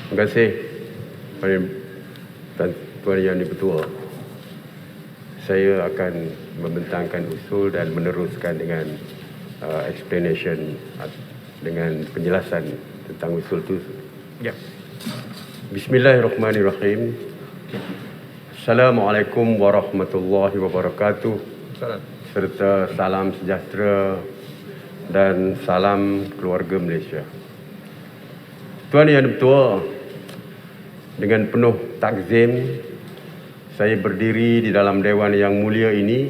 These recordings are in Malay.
Terima kasih Tuan Yang Dipertua. Saya akan membentangkan usul dan meneruskan dengan explanation dengan penjelasan tentang usul itu. Ya. Bismillahirrahmanirrahim. Assalamualaikum warahmatullahi wabarakatuh. Serta salam sejahtera dan salam keluarga Malaysia. Tuan Yang Dipertua, dengan penuh takzim, saya berdiri di dalam Dewan Yang Mulia ini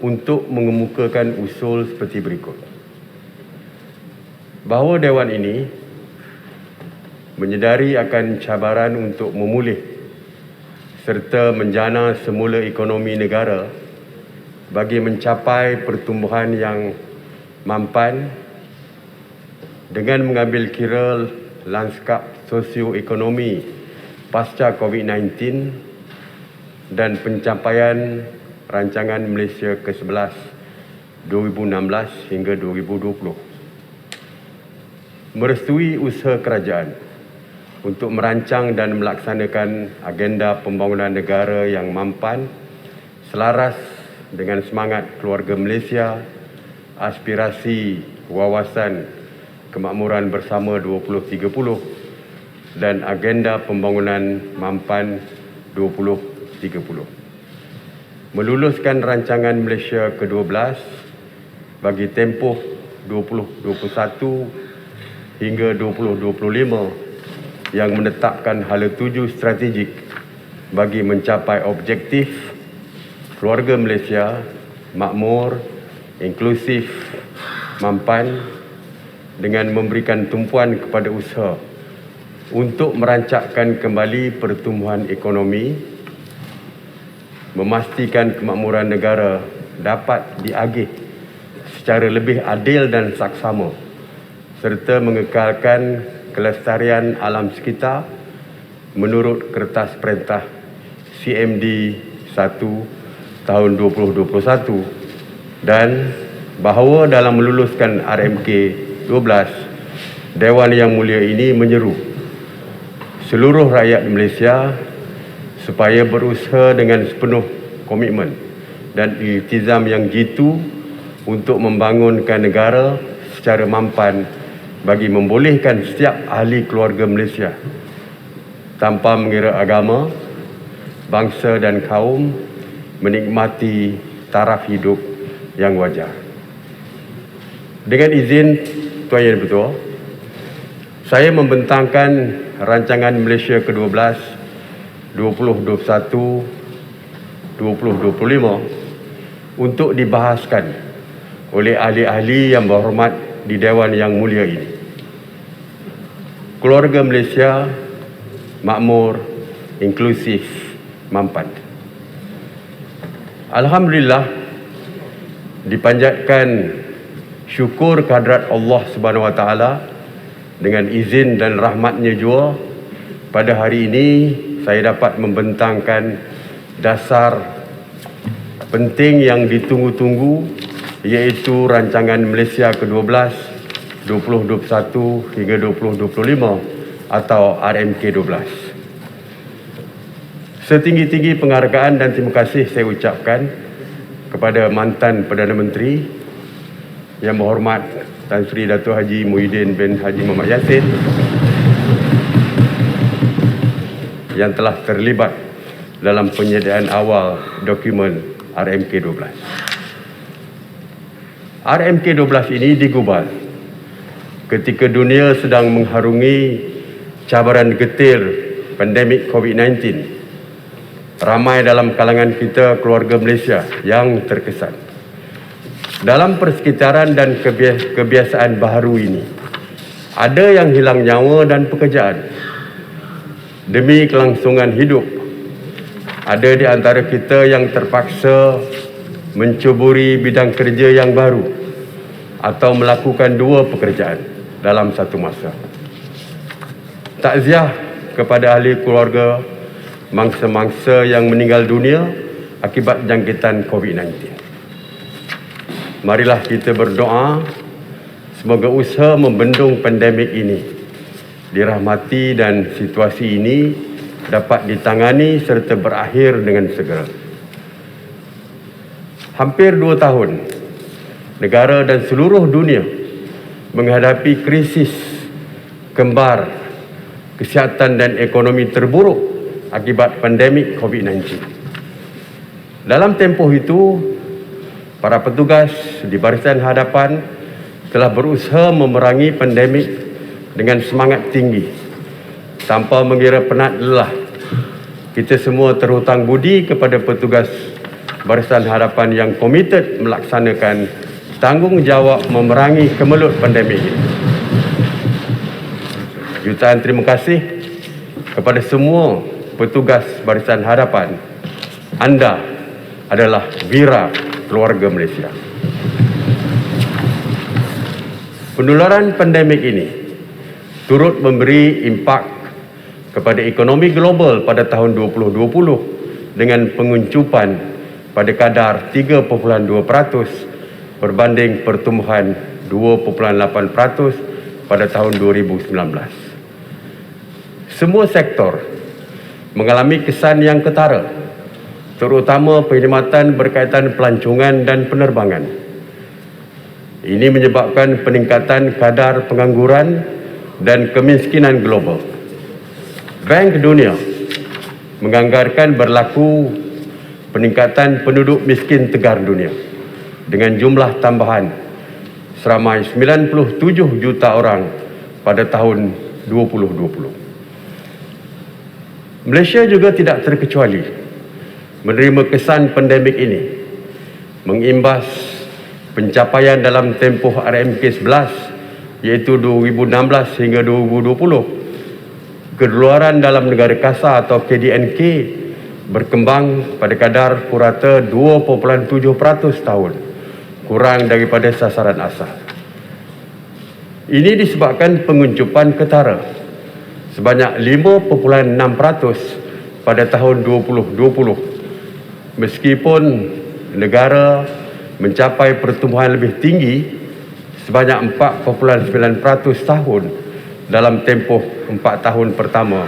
untuk mengemukakan usul seperti berikut. Bahawa Dewan ini menyedari akan cabaran untuk memulih serta menjana semula ekonomi negara bagi mencapai pertumbuhan yang mampan dengan mengambil kira lanskap sosioekonomi pasca COVID-19 dan pencapaian rancangan Malaysia ke-11 2016 hingga 2020. Merestui usaha kerajaan untuk merancang dan melaksanakan agenda pembangunan negara yang mampan selaras dengan semangat keluarga Malaysia, aspirasi wawasan kemakmuran bersama 2030 dan agenda pembangunan mampan 2030. Meluluskan rancangan Malaysia ke-12 bagi tempoh 2021 hingga 2025 yang menetapkan hala tuju strategik bagi mencapai objektif keluarga Malaysia makmur, inklusif, mampan dengan memberikan tumpuan kepada usaha untuk merancangkan kembali pertumbuhan ekonomi, memastikan kemakmuran negara dapat diagih secara lebih adil dan saksama, serta mengekalkan kelestarian alam sekitar menurut Kertas Perintah CMD 1 tahun 2021 dan bahawa dalam meluluskan RMK 12, Dewan Yang Mulia ini menyeru seluruh rakyat Malaysia supaya berusaha dengan sepenuh komitmen dan iltizam yang jitu untuk membangunkan negara secara mampan bagi membolehkan setiap ahli keluarga Malaysia tanpa mengira agama, bangsa dan kaum menikmati taraf hidup yang wajar. Dengan izin Tuan Yang Dipertua, saya membentangkan rancangan Malaysia ke-12 2021-2025 untuk dibahaskan oleh ahli-ahli yang berhormat di Dewan Yang Mulia ini. Keluarga Malaysia makmur, inklusif, mampan. Alhamdulillah, dipanjatkan syukur kehadrat Allah Subhanahu Wa Taala dengan izin dan rahmatnya jua, pada hari ini saya dapat membentangkan dasar penting yang ditunggu-tunggu, iaitu rancangan Malaysia ke-12 2021 hingga 2025 atau RMK 12. Setinggi-tinggi penghargaan dan terima kasih saya ucapkan kepada mantan Perdana Menteri Yang Berhormat Tan Sri Dato' Haji Muhyiddin bin Haji Muhammad Yassin yang telah terlibat dalam penyediaan awal dokumen RMK 12. RMK 12 ini digubal ketika dunia sedang mengharungi cabaran getir pandemik COVID-19. Ramai dalam kalangan kita keluarga Malaysia yang terkesan. Dalam persekitaran dan kebiasaan baharu ini, ada yang hilang nyawa dan pekerjaan demi kelangsungan hidup. Ada di antara kita yang terpaksa mencuburi bidang kerja yang baru atau melakukan dua pekerjaan dalam satu masa. Takziah kepada ahli keluarga mangsa-mangsa yang meninggal dunia akibat jangkitan COVID-19. Marilah kita berdoa semoga usaha membendung pandemik ini dirahmati dan situasi ini dapat ditangani serta berakhir dengan segera. Hampir 2 tahun, negara dan seluruh dunia menghadapi krisis kembar kesihatan dan ekonomi terburuk akibat pandemik COVID-19. Dalam tempoh itu, para petugas di barisan hadapan telah berusaha memerangi pandemik dengan semangat tinggi tanpa mengira penat lelah. Kita semua terhutang budi kepada petugas barisan hadapan yang komited melaksanakan tanggungjawab memerangi kemelut pandemik ini. Jutaan terima kasih kepada semua petugas barisan hadapan. Anda adalah wira keluarga Malaysia. Penularan pandemik ini turut memberi impak kepada ekonomi global pada tahun 2020 dengan penguncupan pada kadar 3.2% berbanding pertumbuhan 2.8% pada tahun 2019. Semua sektor mengalami kesan yang ketara, terutama perkhidmatan berkaitan pelancongan dan penerbangan. Ini menyebabkan peningkatan kadar pengangguran dan kemiskinan global. Bank Dunia menganggarkan berlaku peningkatan penduduk miskin tegar dunia dengan jumlah tambahan seramai 97 juta orang pada tahun 2020. Malaysia juga tidak terkecuali menerima kesan pandemik ini, mengimbas pencapaian dalam tempoh RMK 11 iaitu 2016 hingga 2020. Keluaran dalam negara kasar atau KDNK berkembang pada kadar purata 2.7% tahun, kurang daripada sasaran asal. Ini disebabkan penguncupan ketara sebanyak 5.6% pada tahun 2020, meskipun negara mencapai pertumbuhan lebih tinggi sebanyak 4.9% tahun dalam tempoh 4 tahun pertama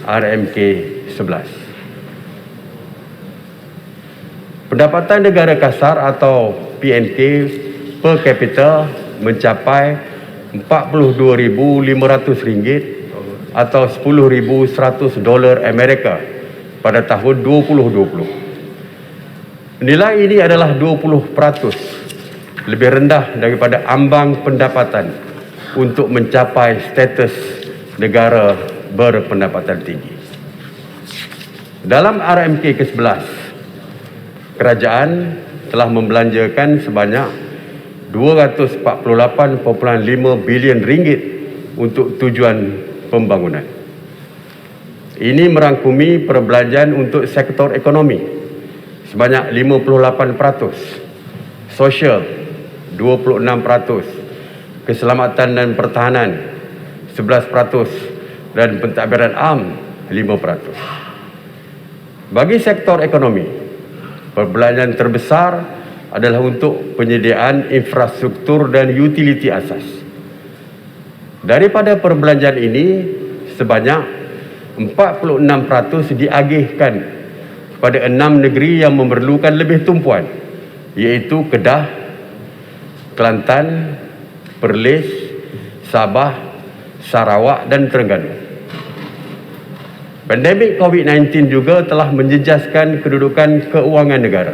RMK 11. Pendapatan negara kasar atau PNK per kapita mencapai RM42,500 atau $10,100 Amerika pada tahun 2020. Nilai ini adalah 20% lebih rendah daripada ambang pendapatan untuk mencapai status negara berpendapatan tinggi. Dalam RMK ke-11, kerajaan telah membelanjakan sebanyak RM248.5 bilion untuk tujuan pembangunan. Ini merangkumi perbelanjaan untuk sektor ekonomi sebanyak 58%, sosial 26%, keselamatan dan pertahanan 11% dan pentadbiran am 5%. Bagi sektor ekonomi, perbelanjaan terbesar adalah untuk penyediaan infrastruktur dan utiliti asas. Daripada perbelanjaan ini, sebanyak 46% diagihkan kepada 6 negeri yang memerlukan lebih tumpuan, iaitu Kedah, Kelantan, Perlis, Sabah, Sarawak dan Terengganu. Pandemik COVID-19 juga telah menjejaskan kedudukan keuangan negara.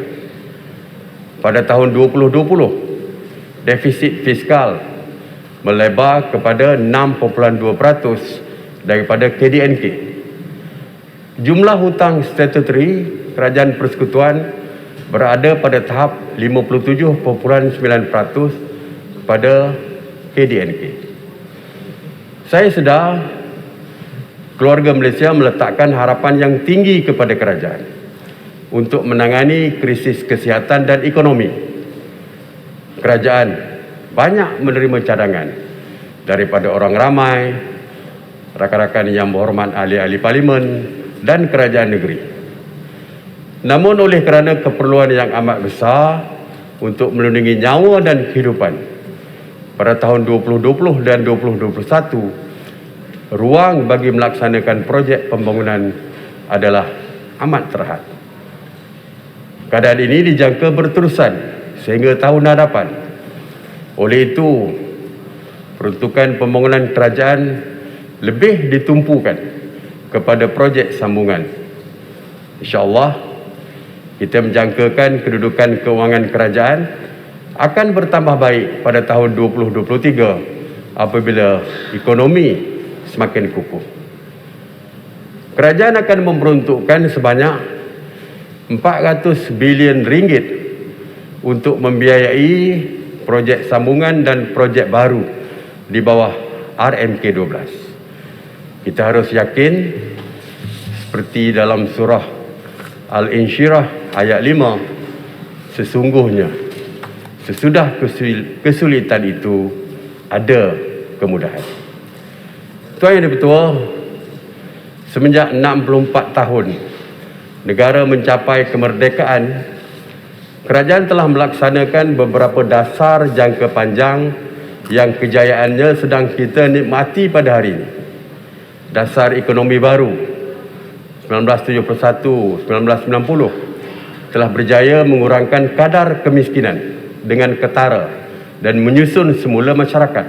Pada tahun 2020, defisit fiskal melebar kepada 6.2% daripada KDNK. Jumlah hutang statutory Kerajaan Persekutuan berada pada tahap 57.9% pada KDNK. Saya sedar keluarga Malaysia meletakkan harapan yang tinggi kepada kerajaan untuk menangani krisis kesihatan dan ekonomi. Kerajaan banyak menerima cadangan daripada orang ramai, rakan-rakan yang berhormat ahli-ahli parlimen dan kerajaan negeri. Namun oleh kerana keperluan yang amat besar untuk melindungi nyawa dan kehidupan, pada tahun 2020 dan 2021, ruang bagi melaksanakan projek pembangunan adalah amat terhad. Keadaan ini dijangka berterusan sehingga tahun hadapan. Oleh itu, peruntukan pembangunan kerajaan lebih ditumpukan kepada projek sambungan. InsyaAllah, kita menjangkakan kedudukan kewangan kerajaan akan bertambah baik pada tahun 2023 apabila ekonomi semakin kukuh. Kerajaan akan memperuntukkan sebanyak 400 bilion ringgit untuk membiayai projek sambungan dan projek baru di bawah RMK12. Kita harus yakin seperti dalam surah Al-Insyirah ayat 5, sesungguhnya sesudah kesulitan itu ada kemudahan. Tuan Yang Dipertua, semenjak 64 tahun negara mencapai kemerdekaan, kerajaan telah melaksanakan beberapa dasar jangka panjang yang kejayaannya sedang kita nikmati pada hari ini. Dasar ekonomi baru 1971-1990 telah berjaya mengurangkan kadar kemiskinan dengan ketara dan menyusun semula masyarakat.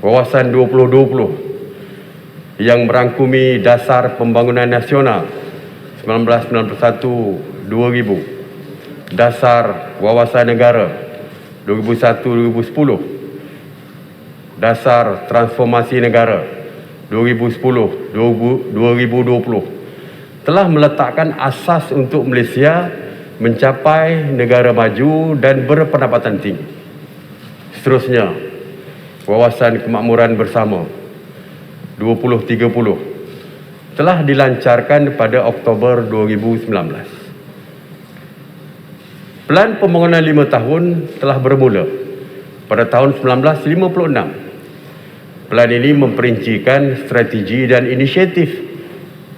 Wawasan 2020 yang merangkumi dasar pembangunan nasional 1991-2000, dasar wawasan negara 2001-2010, dasar transformasi negara 2010-2020 telah meletakkan asas untuk Malaysia mencapai negara maju dan berpendapatan tinggi. Seterusnya, wawasan kemakmuran bersama 2030 telah dilancarkan pada Oktober 2019. Pelan pembangunan 5 tahun telah bermula pada tahun 1956. Pelan ini memperincikan strategi dan inisiatif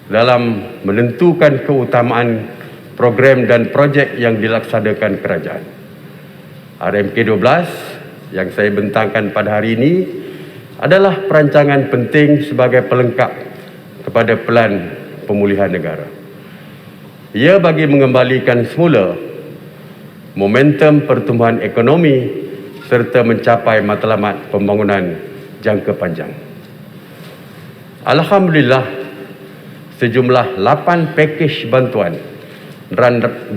dalam menentukan keutamaan program dan projek yang dilaksanakan kerajaan. RMK12 yang saya bentangkan pada hari ini adalah perancangan penting sebagai pelengkap kepada pelan pemulihan negara. Ia bagi mengembalikan semula momentum pertumbuhan ekonomi serta mencapai matlamat pembangunan jangka panjang. Alhamdulillah, sejumlah 8 pakej bantuan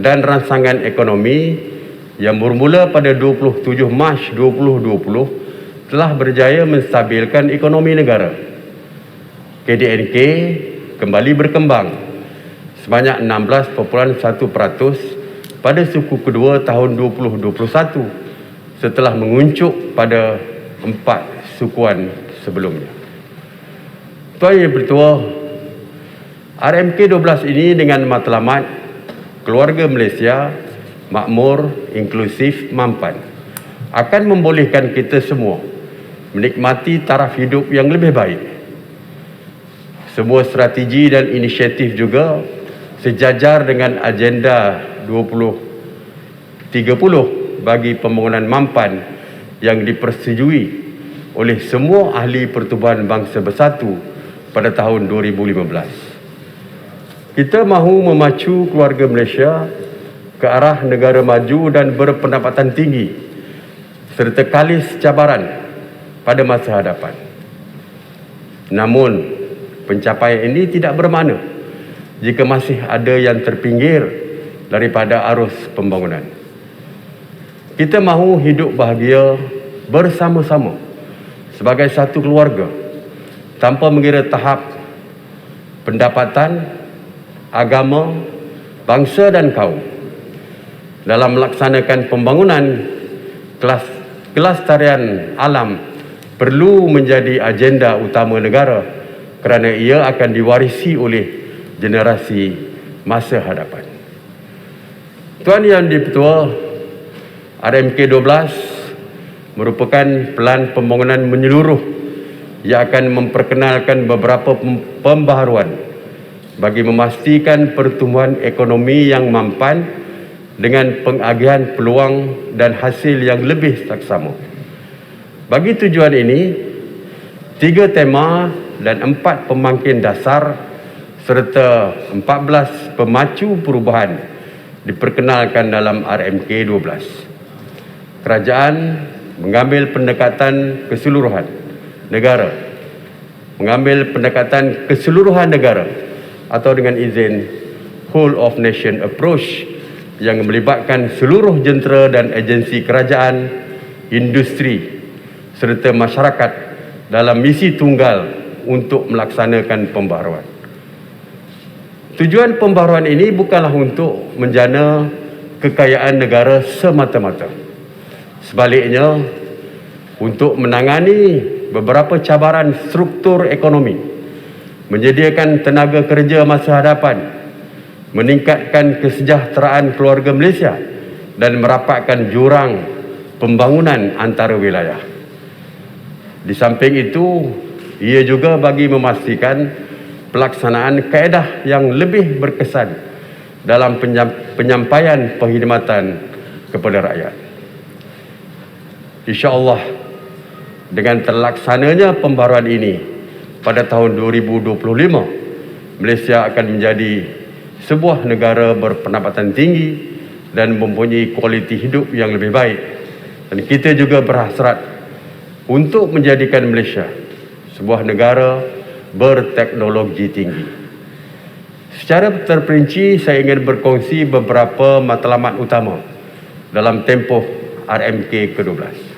dan rangsangan ekonomi yang bermula pada 27 Mac 2020 telah berjaya menstabilkan ekonomi negara. KDNK kembali berkembang sebanyak 16.1% pada suku kedua tahun 2021 setelah menguncup pada 4 sukuan sebelumnya. Tuan Yang Bertuah, RMK12 ini dengan matlamat keluarga Malaysia makmur, inklusif, mampan akan membolehkan kita semua menikmati taraf hidup yang lebih baik. Sebuah strategi dan inisiatif juga sejajar dengan agenda 2030 bagi pembangunan mampan yang dipersetujui oleh semua ahli pertubuhan bangsa bersatu pada tahun 2015. Kita mahu memacu keluarga Malaysia ke arah negara maju dan berpendapatan tinggi serta kalis cabaran pada masa hadapan. Namun, pencapaian ini tidak bermakna jika masih ada yang terpinggir daripada arus pembangunan. Kita mahu hidup bahagia bersama-sama sebagai satu keluarga tanpa mengira tahap pendapatan, agama, bangsa dan kaum. Dalam melaksanakan pembangunan, kelestarian alam perlu menjadi agenda utama negara kerana ia akan diwarisi oleh generasi masa hadapan. Tuan Yang Dipertua, RMK12 merupakan pelan pembangunan menyeluruh yang akan memperkenalkan beberapa pembaharuan bagi memastikan pertumbuhan ekonomi yang mampan dengan pengagihan peluang dan hasil yang lebih saksama. Bagi tujuan ini, 3 tema dan 4 pemangkin dasar serta 14 pemacu perubahan diperkenalkan dalam RMK 12. Kerajaan mengambil pendekatan keseluruhan negara atau dengan izin whole of nation approach yang melibatkan seluruh jentera dan agensi kerajaan, industri serta masyarakat dalam misi tunggal untuk melaksanakan pembaharuan. Tujuan pembaharuan ini bukanlah untuk menjana kekayaan negara semata-mata. Sebaliknya, untuk menangani beberapa cabaran struktur ekonomi, menyediakan tenaga kerja masa hadapan, meningkatkan kesejahteraan keluarga Malaysia dan merapatkan jurang pembangunan antara wilayah. Di samping itu, ia juga bagi memastikan pelaksanaan kaedah yang lebih berkesan dalam penyampaian perkhidmatan kepada rakyat. InsyaAllah, dengan terlaksananya pembaharuan ini pada tahun 2025, Malaysia akan menjadi sebuah negara berpendapatan tinggi dan mempunyai kualiti hidup yang lebih baik. Dan kita juga berhasrat untuk menjadikan Malaysia sebuah negara berteknologi tinggi. Secara terperinci, saya ingin berkongsi beberapa matlamat utama dalam tempoh RMK ke-12.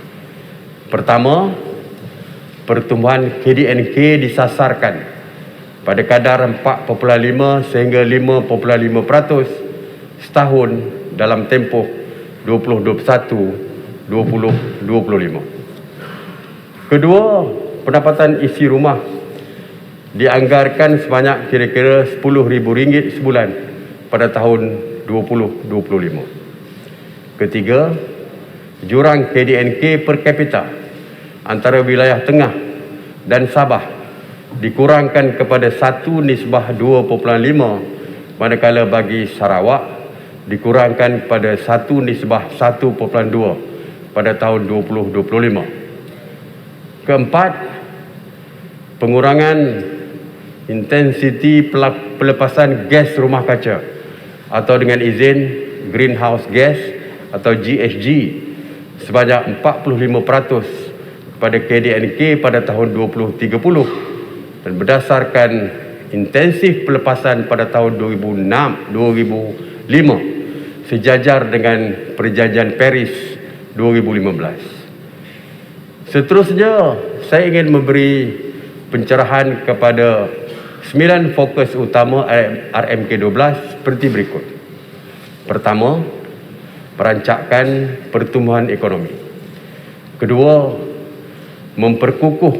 Pertama, pertumbuhan KDNK disasarkan pada kadar 4.5 sehingga 5.5% setahun dalam tempoh 2021-2025. Kedua, pendapatan isi rumah dianggarkan sebanyak kira-kira RM10,000 sebulan pada tahun 2025. Ketiga, jurang KDNK per kapita antara wilayah Tengah dan Sabah dikurangkan kepada 1:2.5, manakala bagi Sarawak dikurangkan pada 1:1.2 pada tahun 2025. Keempat, pengurangan intensiti pelepasan gas rumah kaca atau dengan izin greenhouse gas atau GHG sebanyak 45% pada KDNK pada tahun 2030, dan berdasarkan intensif pelepasan pada tahun 2005 sejajar dengan Perjanjian Paris 2015. Seterusnya, saya ingin memberi pencerahan kepada 9 fokus utama RMK 12 seperti berikut. Pertama, perancakan pertumbuhan ekonomi. Kedua, memperkukuh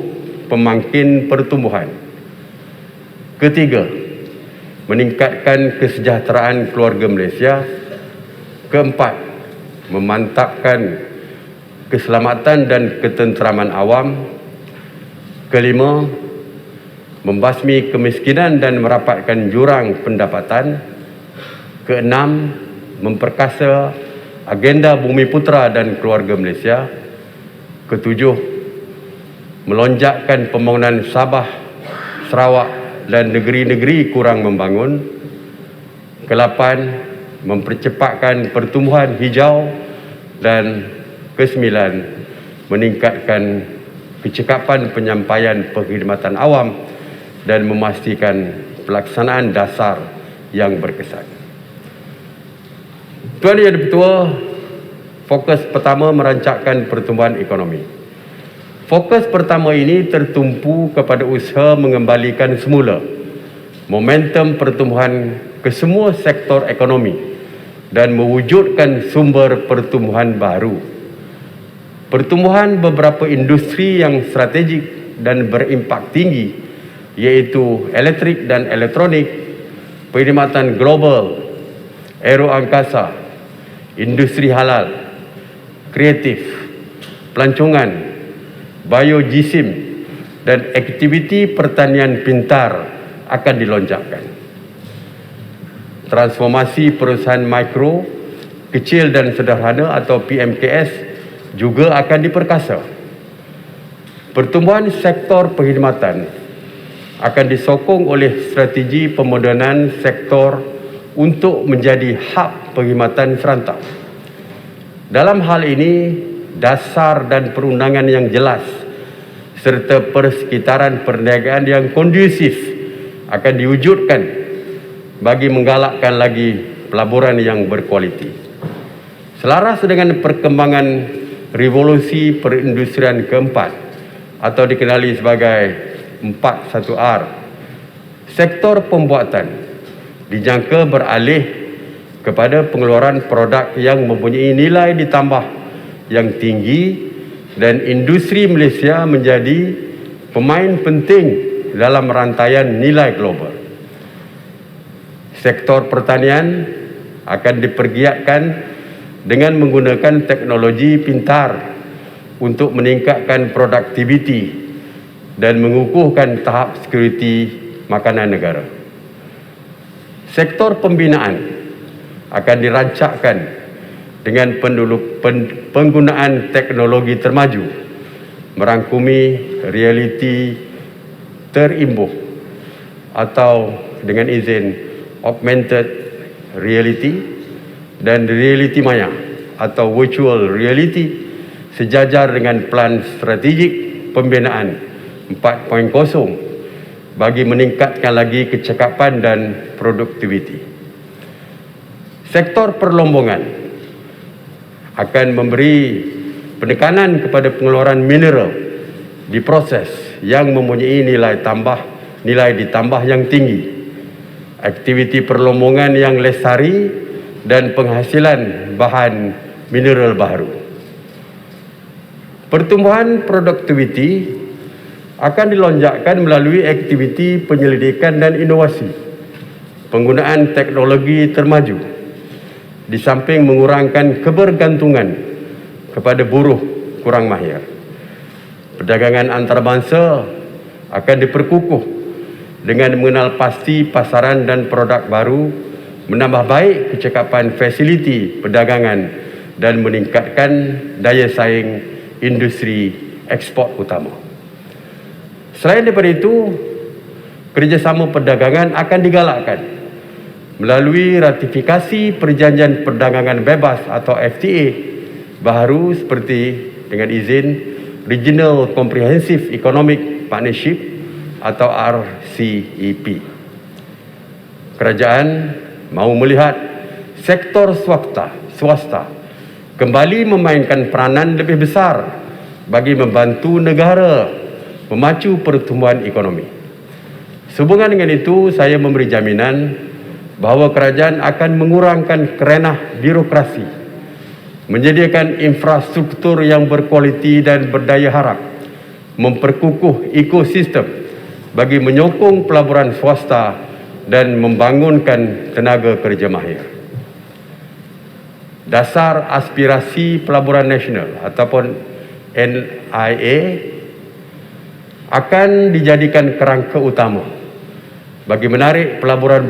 pemangkin pertumbuhan. Ketiga, meningkatkan kesejahteraan keluarga Malaysia. Keempat, memantapkan keselamatan dan ketenteraman awam. Kelima, membasmi kemiskinan dan merapatkan jurang pendapatan. Keenam, memperkasa agenda Bumi Putera dan keluarga Malaysia. Ketujuh, melonjakkan pembangunan Sabah, Sarawak dan negeri-negeri kurang membangun. Kelapan, mempercepatkan pertumbuhan hijau. Dan kesembilan, meningkatkan kecekapan penyampaian perkhidmatan awam dan memastikan pelaksanaan dasar yang berkesan. Tuan Yang Dipertua, fokus pertama merancangkan pertumbuhan ekonomi. Fokus pertama ini tertumpu kepada usaha mengembalikan semula momentum pertumbuhan ke semua sektor ekonomi dan mewujudkan sumber pertumbuhan baru. Pertumbuhan beberapa industri yang strategik dan berimpak tinggi iaitu elektrik dan elektronik, perkhidmatan global, aeroangkasa, industri halal, kreatif, pelancongan, biojisim dan aktiviti pertanian pintar akan dilonjakkan. Transformasi perusahaan mikro, kecil dan sederhana atau PMKS juga akan diperkasa. Pertumbuhan sektor perkhidmatan akan disokong oleh strategi pemodenan sektor untuk menjadi hub perkhidmatan serentak. Dalam hal ini, dasar dan perundangan yang jelas serta persekitaran perniagaan yang kondusif akan diwujudkan bagi menggalakkan lagi pelaburan yang berkualiti. Selaras dengan perkembangan revolusi perindustrian keempat atau dikenali sebagai 4.1R, sektor pembuatan dijangka beralih kepada pengeluaran produk yang mempunyai nilai ditambah yang tinggi dan industri Malaysia menjadi pemain penting dalam rantaian nilai global. Sektor pertanian akan dipergiatkan dengan menggunakan teknologi pintar untuk meningkatkan produktiviti dan mengukuhkan tahap sekuriti makanan negara. Sektor pembinaan akan dirancangkan dengan penggunaan teknologi termaju, merangkumi realiti terimbuh atau dengan izin augmented reality dan reality maya atau virtual reality sejajar dengan plan strategik pembinaan 4.0 bagi meningkatkan lagi kecekapan dan produktiviti. Sektor perlombongan akan memberi penekanan kepada pengeluaran mineral di proses yang mempunyai nilai ditambah yang tinggi, aktiviti perlombongan yang lestari dan penghasilan bahan mineral baru. Pertumbuhan produktiviti akan dilonjakkan melalui aktiviti penyelidikan dan inovasi, penggunaan teknologi termaju, di samping mengurangkan kebergantungan kepada buruh kurang mahir. Perdagangan antarabangsa akan diperkukuh dengan mengenal pasti pasaran dan produk baru, menambah baik kecekapan fasiliti perdagangan dan meningkatkan daya saing industri ekspor utama. Selain daripada itu, kerjasama perdagangan akan digalakkan melalui ratifikasi perjanjian perdagangan bebas atau FTA baru seperti dengan izin Regional Comprehensive Economic Partnership atau RCEP. Kerajaan mahu melihat sektor swasta kembali memainkan peranan lebih besar bagi membantu negara memacu pertumbuhan ekonomi. Sehubungan dengan itu, saya memberi jaminan bahawa kerajaan akan mengurangkan kerenah birokrasi, menyediakan infrastruktur yang berkualiti dan berdaya harap, memperkukuh ekosistem bagi menyokong pelaburan swasta dan membangunkan tenaga kerja mahir. Dasar aspirasi pelaburan nasional ataupun NIA akan dijadikan kerangka utama bagi menarik pelaburan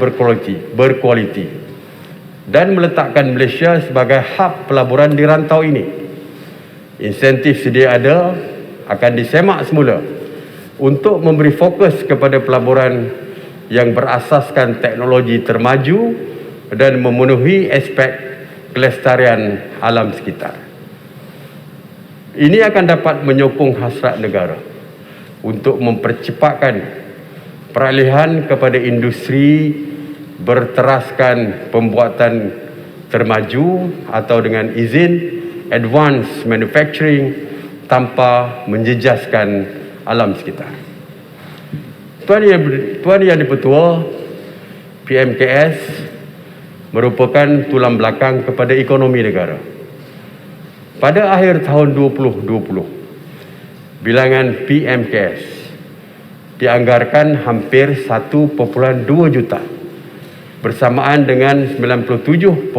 berkualiti dan meletakkan Malaysia sebagai hub pelaburan di rantau ini. Insentif sedia ada akan disemak semula untuk memberi fokus kepada pelaburan yang berasaskan teknologi termaju dan memenuhi aspek kelestarian alam sekitar. Ini akan dapat menyokong hasrat negara untuk mempercepatkan peralihan kepada industri berteraskan pembuatan termaju atau dengan izin advanced manufacturing tanpa menjejaskan alam sekitar. Tuan Yang Di-Pertua, PMKS merupakan tulang belakang kepada ekonomi negara. Pada akhir tahun 2020, bilangan PMKS dianggarkan hampir 1.2 juta bersamaan dengan 97.2%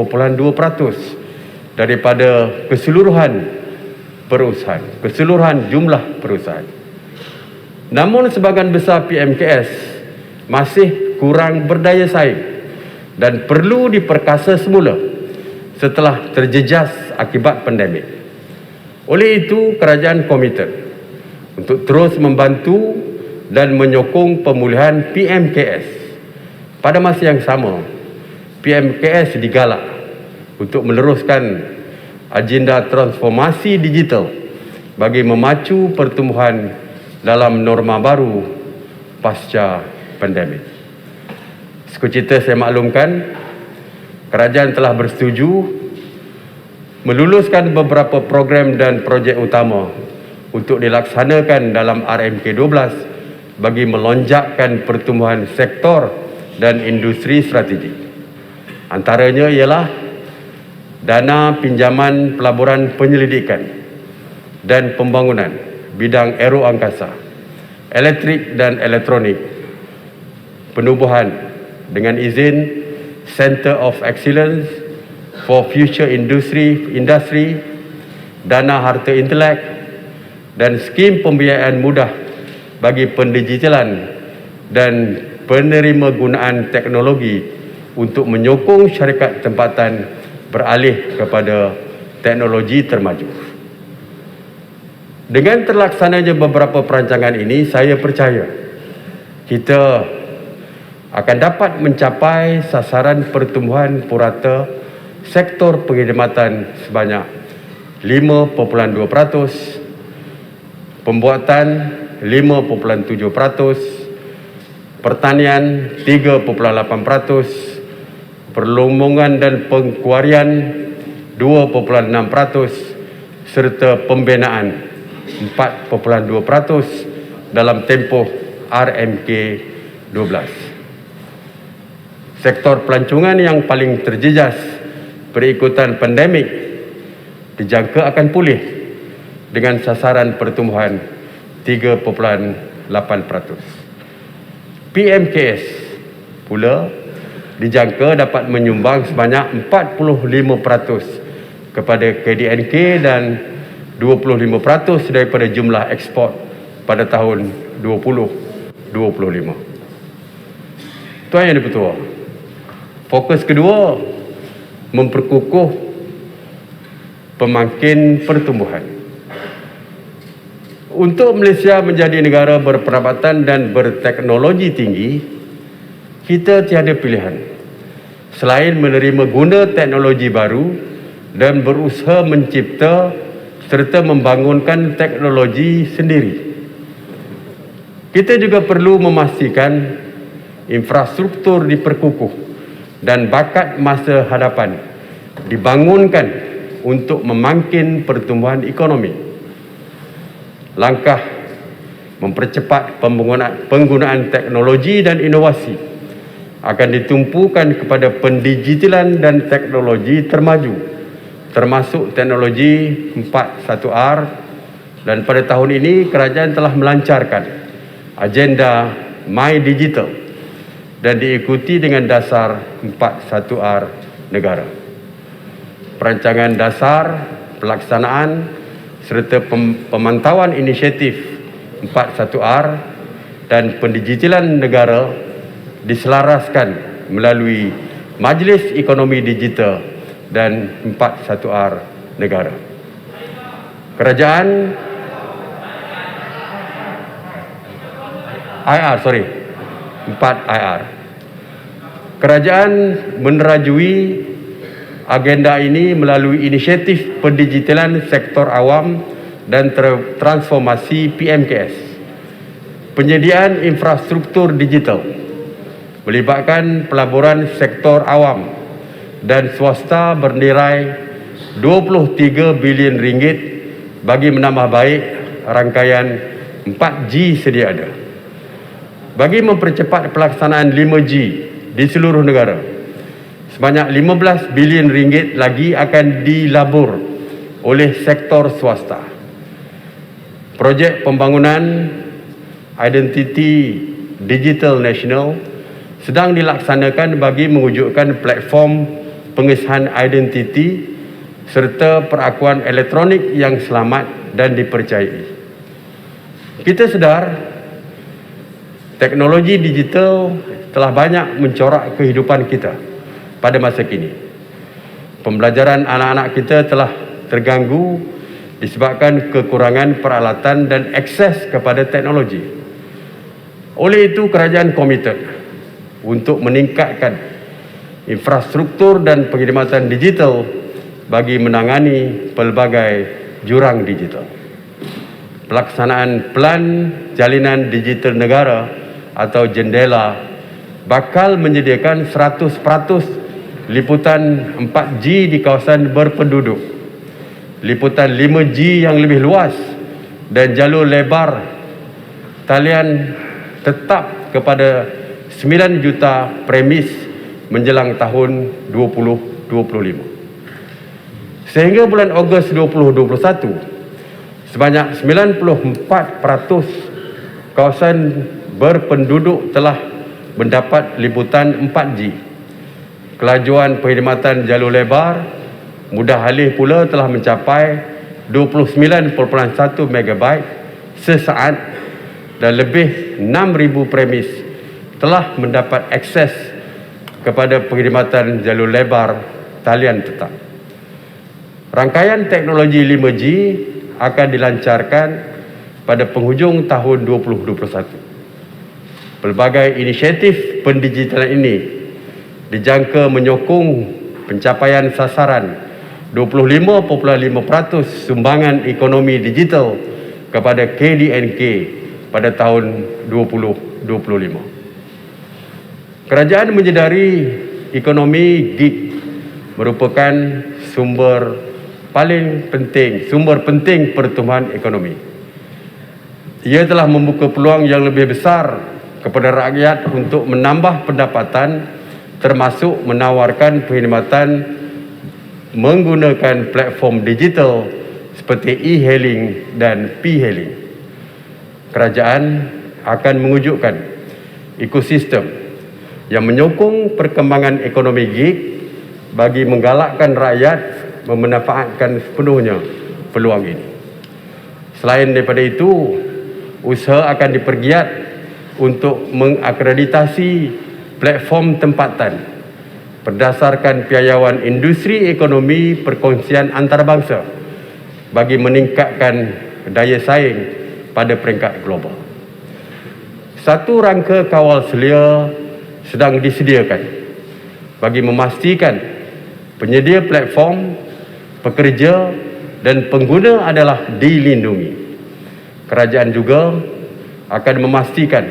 daripada keseluruhan jumlah perusahaan. Namun sebahagian besar PMKS masih kurang berdaya saing dan perlu diperkasa semula setelah terjejas akibat pandemik. Oleh itu, kerajaan komited untuk terus membantu dan menyokong pemulihan PMKS. Pada masa yang sama, PMKS digalak untuk meneruskan agenda transformasi digital bagi memacu pertumbuhan dalam norma baru pasca pandemik. Sekecita saya maklumkan, kerajaan telah bersetuju meluluskan beberapa program dan projek utama untuk dilaksanakan dalam RMK12 bagi melonjakkan pertumbuhan sektor dan industri strategik. Antaranya ialah dana pinjaman pelaburan penyelidikan dan pembangunan bidang aero angkasa, elektrik dan elektronik, penubuhan dengan izin Center of Excellence for Future Industry, dana harta intelek dan skim pembiayaan mudah bagi pendigitalan dan penerima gunaan teknologi untuk menyokong syarikat tempatan beralih kepada teknologi termaju. Dengan terlaksananya beberapa perancangan ini, saya percaya kita akan dapat mencapai sasaran pertumbuhan purata sektor pengkhidmatan sebanyak 5.2%, pembuatan 5.7%, pertanian 3.8%, perlumbungan dan pengkuarian 2.6%, serta pembinaan 4.2% dalam tempoh RMK 12. Sektor pelancongan yang paling terjejas berikutan pandemik dijangka akan pulih dengan sasaran pertumbuhan 3.8%. PMKS pula dijangka dapat menyumbang sebanyak 45% kepada KDNK dan 25% daripada jumlah ekspor pada tahun 2025. Tuan Yang Di-Pertua, fokus kedua memperkukuh pemangkin pertumbuhan. Untuk Malaysia menjadi negara berperabatan dan berteknologi tinggi, kita tiada pilihan selain menerima guna teknologi baru dan berusaha mencipta serta membangunkan teknologi sendiri. Kita juga perlu memastikan infrastruktur diperkukuh dan bakat masa hadapan dibangunkan untuk memangkin pertumbuhan ekonomi. Langkah mempercepat penggunaan teknologi dan inovasi akan ditumpukan kepada pendigitalan dan teknologi termaju, termasuk teknologi 4.1R, dan pada tahun ini kerajaan telah melancarkan agenda My Digital dan diikuti dengan dasar 4.1R negara. Perancangan dasar, pelaksanaan serta pemantauan inisiatif 4.1R dan pendigitalan negara diselaraskan melalui Majlis Ekonomi Digital dan 4.1R negara. Kerajaan 4IR. Kerajaan menerajui agenda ini melalui inisiatif pendigitalan sektor awam dan transformasi PMKS. Penyediaan infrastruktur digital melibatkan pelaburan sektor awam dan swasta bernilai 23 bilion ringgit bagi menambah baik rangkaian 4G sedia ada. Bagi mempercepat pelaksanaan 5G di seluruh negara, sebanyak 15 bilion ringgit lagi akan dilabur oleh sektor swasta. Projek pembangunan Identity Digital Nasional sedang dilaksanakan bagi mewujudkan platform pengesahan identiti serta perakuan elektronik yang selamat dan dipercayai. Kita sedar teknologi digital telah banyak mencorak kehidupan kita pada masa kini. Pembelajaran anak-anak kita telah terganggu disebabkan kekurangan peralatan dan akses kepada teknologi. Oleh itu, kerajaan komited untuk meningkatkan infrastruktur dan perkhidmatan digital bagi menangani pelbagai jurang digital. Pelaksanaan Pelan Jalinan Digital Negara atau Jendela bakal menyediakan 100% liputan 4G di kawasan berpenduduk, liputan 5G yang lebih luas dan jalur lebar talian tetap kepada 9 juta premis menjelang tahun 2025. Sehingga bulan Ogos 2021, sebanyak 94% kawasan berpenduduk telah mendapat liputan 4G. Kelajuan perkhidmatan jalur lebar mudah alih pula telah mencapai 29.1 MB sesaat dan lebih 6,000 premis telah mendapat akses kepada perkhidmatan jalur lebar talian tetap. Rangkaian teknologi 5G akan dilancarkan pada penghujung tahun 2021. Pelbagai inisiatif pendigitalan ini dijangka menyokong pencapaian sasaran 25.5% sumbangan ekonomi digital kepada KDNK pada tahun 2025. Kerajaan menyedari ekonomi gig merupakan sumber penting pertumbuhan ekonomi. Ia telah membuka peluang yang lebih besar kepada rakyat untuk menambah pendapatan, termasuk menawarkan perkhidmatan menggunakan platform digital seperti e-hailing dan p-hailing. Kerajaan akan mewujudkan ekosistem yang menyokong perkembangan ekonomi gig bagi menggalakkan rakyat memanfaatkan sepenuhnya peluang ini. Selain daripada itu, usaha akan dipergiat untuk mengakreditasi platform tempatan berdasarkan piawaian industri ekonomi perkongsian antarabangsa bagi meningkatkan daya saing pada peringkat global. Satu rangka kawal selia sedang disediakan bagi memastikan penyedia platform, pekerja dan pengguna adalah dilindungi. Kerajaan juga akan memastikan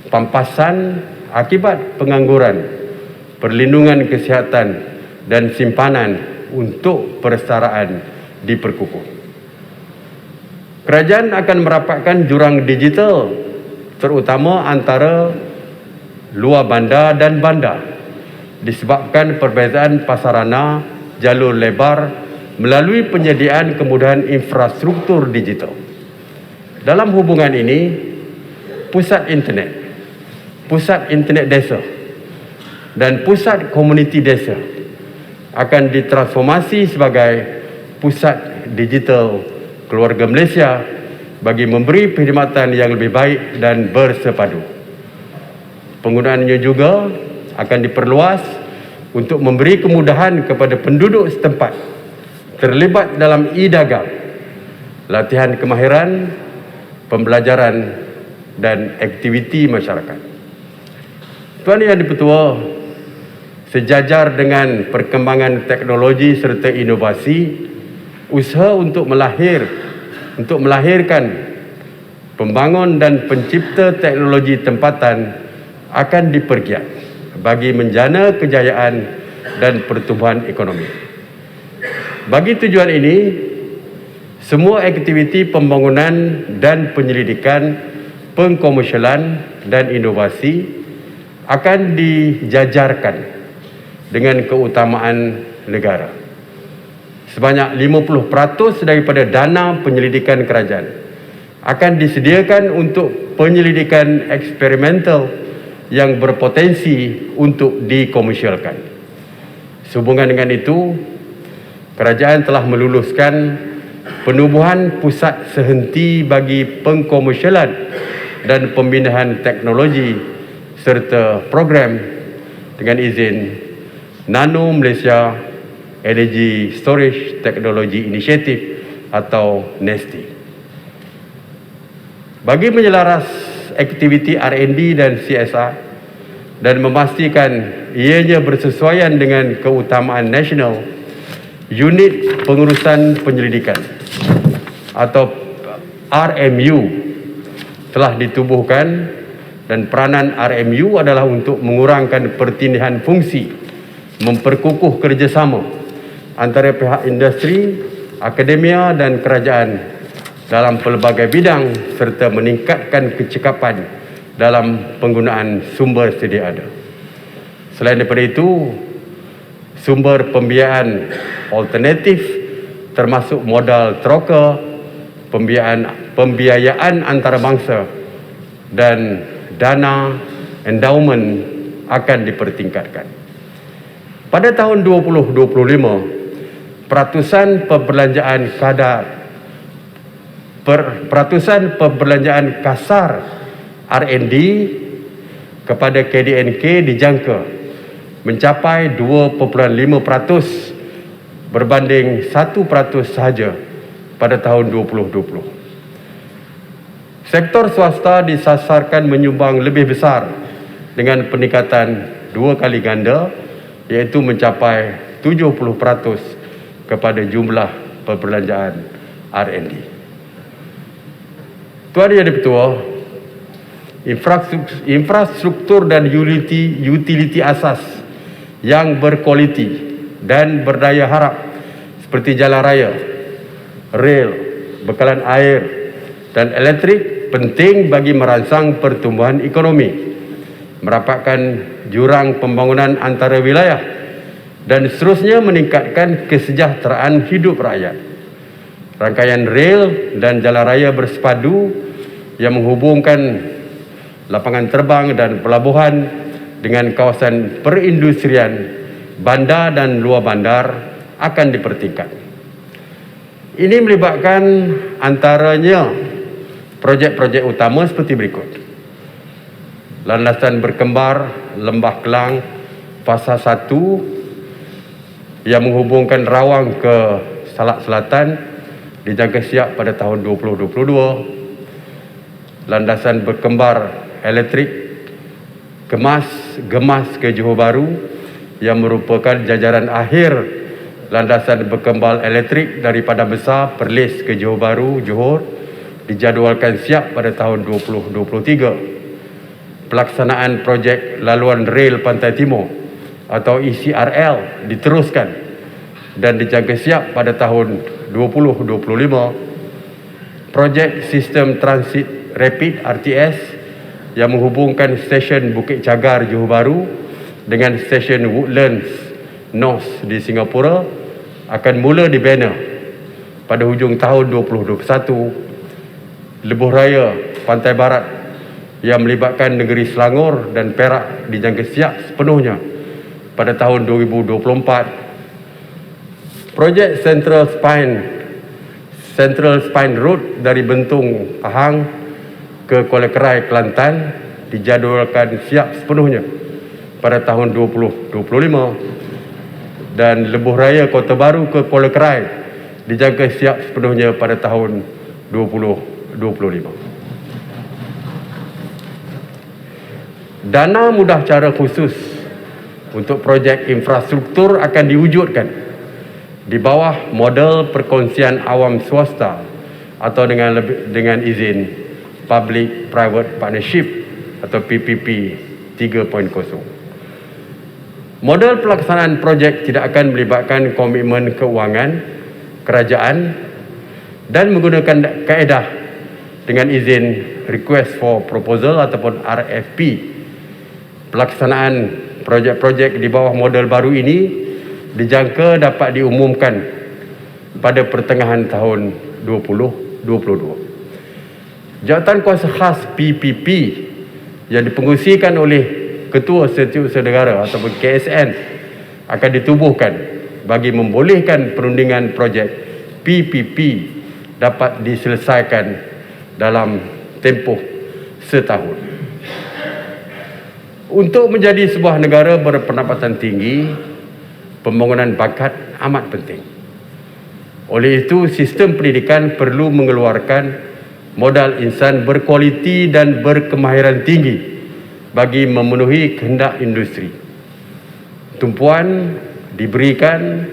pampasan akibat pengangguran, perlindungan kesihatan dan simpanan untuk persaraan diperkukuh. Kerajaan akan merapatkan jurang digital terutama antara luar bandar dan bandar disebabkan perbezaan pasarana jalur lebar melalui penyediaan kemudahan infrastruktur digital. Dalam hubungan ini, pusat internet desa dan pusat komuniti desa akan ditransformasi sebagai pusat digital keluarga Malaysia bagi memberi perkhidmatan yang lebih baik dan bersepadu. Penggunaannya juga akan diperluas untuk memberi kemudahan kepada penduduk setempat terlibat dalam e-dagang, latihan kemahiran, pembelajaran dan aktiviti masyarakat. Tuan Yang Dipertua, sejajar dengan perkembangan teknologi serta inovasi, usaha untuk melahirkan pembangun dan pencipta teknologi tempatan akan dipergiat bagi menjana kejayaan dan pertumbuhan ekonomi. Bagi tujuan ini, semua aktiviti pembangunan dan penyelidikan, pengkomersialan dan inovasi akan dijajarkan dengan keutamaan negara. Sebanyak 50% daripada dana penyelidikan kerajaan akan disediakan untuk penyelidikan eksperimental yang berpotensi untuk dikomersialkan. Sehubungan dengan itu, kerajaan telah meluluskan penubuhan pusat sehenti bagi pengkomersialan dan pembinaan teknologi serta program dengan izin Nano Malaysia Energy Storage Technology Initiative atau NESTI. Bagi menyelaras aktiviti R&D dan CSR dan memastikan ianya bersesuaian dengan keutamaan nasional, unit pengurusan penyelidikan atau RMU telah ditubuhkan, dan peranan RMU adalah untuk mengurangkan pertindihan fungsi, memperkukuh kerjasama antara pihak industri, akademia dan kerajaan dalam pelbagai bidang serta meningkatkan kecekapan dalam penggunaan sumber sedia ada. Selain daripada itu, sumber pembiayaan alternatif termasuk modal troka, pembiayaan antarabangsa dan dana endowment akan dipertingkatkan. Pada tahun 2025, peratusan perbelanjaan kasar R&D kepada KDNK dijangka mencapai 2.5% berbanding 1% sahaja pada tahun 2020. Sektor swasta disasarkan menyumbang lebih besar dengan peningkatan 2 kali ganda, iaitu mencapai 70% kepada jumlah perbelanjaan R&D. Tuan Yang Di-Pertua, infrastruktur dan utiliti asas yang berkualiti dan berdaya harap seperti jalan raya, rel, bekalan air dan elektrik penting bagi merangsang pertumbuhan ekonomi, merapatkan jurang pembangunan antara wilayah dan seterusnya meningkatkan kesejahteraan hidup rakyat. Rangkaian rel dan jalan raya bersepadu yang menghubungkan lapangan terbang dan pelabuhan dengan kawasan perindustrian, bandar dan luar bandar akan dipertingkat. Ini melibatkan antaranya projek-projek utama seperti berikut: landasan berkembar Lembah Kelang fasa 1 yang menghubungkan Rawang ke Salak Selatan dijangka siap pada tahun 2022. Landasan berkembar elektrik Gemas ke Johor Bahru yang merupakan jajaran akhir landasan berkembar elektrik dari Padang Besar Perlis ke Johor Bahru, Johor, dijadualkan siap pada tahun 2023. Pelaksanaan projek laluan rel Pantai Timur atau ECRL diteruskan dan dijangka siap pada tahun 2025. Projek sistem transit rapid RTS yang menghubungkan stesen Bukit Cagar Johor Bahru dengan stesen Woodlands North di Singapura akan mula dibina pada hujung tahun 2021. Lebuh Raya Pantai Barat yang melibatkan negeri Selangor dan Perak dijangka siap sepenuhnya pada tahun 2024. Projek Central Spine Road dari Bentung Pahang ke Kuala Kerai, Kelantan dijadualkan siap sepenuhnya pada tahun 2025, dan Lebuh Raya Kota Baru ke Kuala Kerai dijangka siap sepenuhnya pada tahun 2025. Dana mudah cara khusus untuk projek infrastruktur akan diwujudkan di bawah model perkongsian awam swasta atau dengan izin Public Private Partnership atau PPP 3.0. Model pelaksanaan projek tidak akan melibatkan komitmen keuangan kerajaan dan menggunakan kaedah dengan izin Request for Proposal ataupun RFP. Pelaksanaan projek-projek di bawah model baru ini dijangka dapat diumumkan pada pertengahan tahun 2022. Jawatan kuasa khas PPP yang dipengerusikan oleh Ketua Setiausaha Negara ataupun KSN akan ditubuhkan bagi membolehkan perundingan projek PPP dapat diselesaikan dalam tempoh setahun. Untuk menjadi sebuah negara berpendapatan tinggi, pembangunan bakat amat penting. Oleh itu, sistem pendidikan perlu mengeluarkan modal insan berkualiti dan berkemahiran tinggi bagi memenuhi kehendak industri. Tumpuan diberikan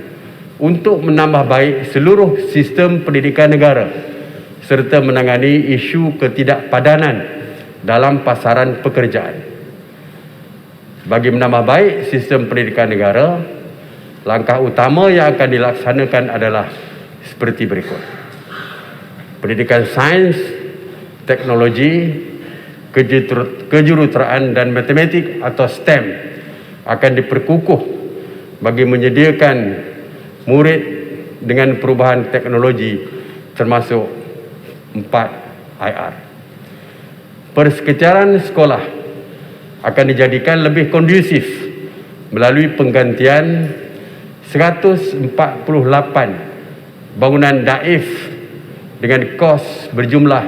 untuk menambah baik seluruh sistem pendidikan negara serta menangani isu ketidakpadanan dalam pasaran pekerjaan. Bagi menambah baik sistem pendidikan negara, langkah utama yang akan dilaksanakan adalah seperti berikut. Pendidikan sains, teknologi, kejuruteraan dan matematik atau STEM akan diperkukuh bagi menyediakan murid dengan perubahan teknologi termasuk 4 IR. Persekitaran sekolah akan dijadikan lebih kondusif melalui penggantian 148 bangunan daif dengan kos berjumlah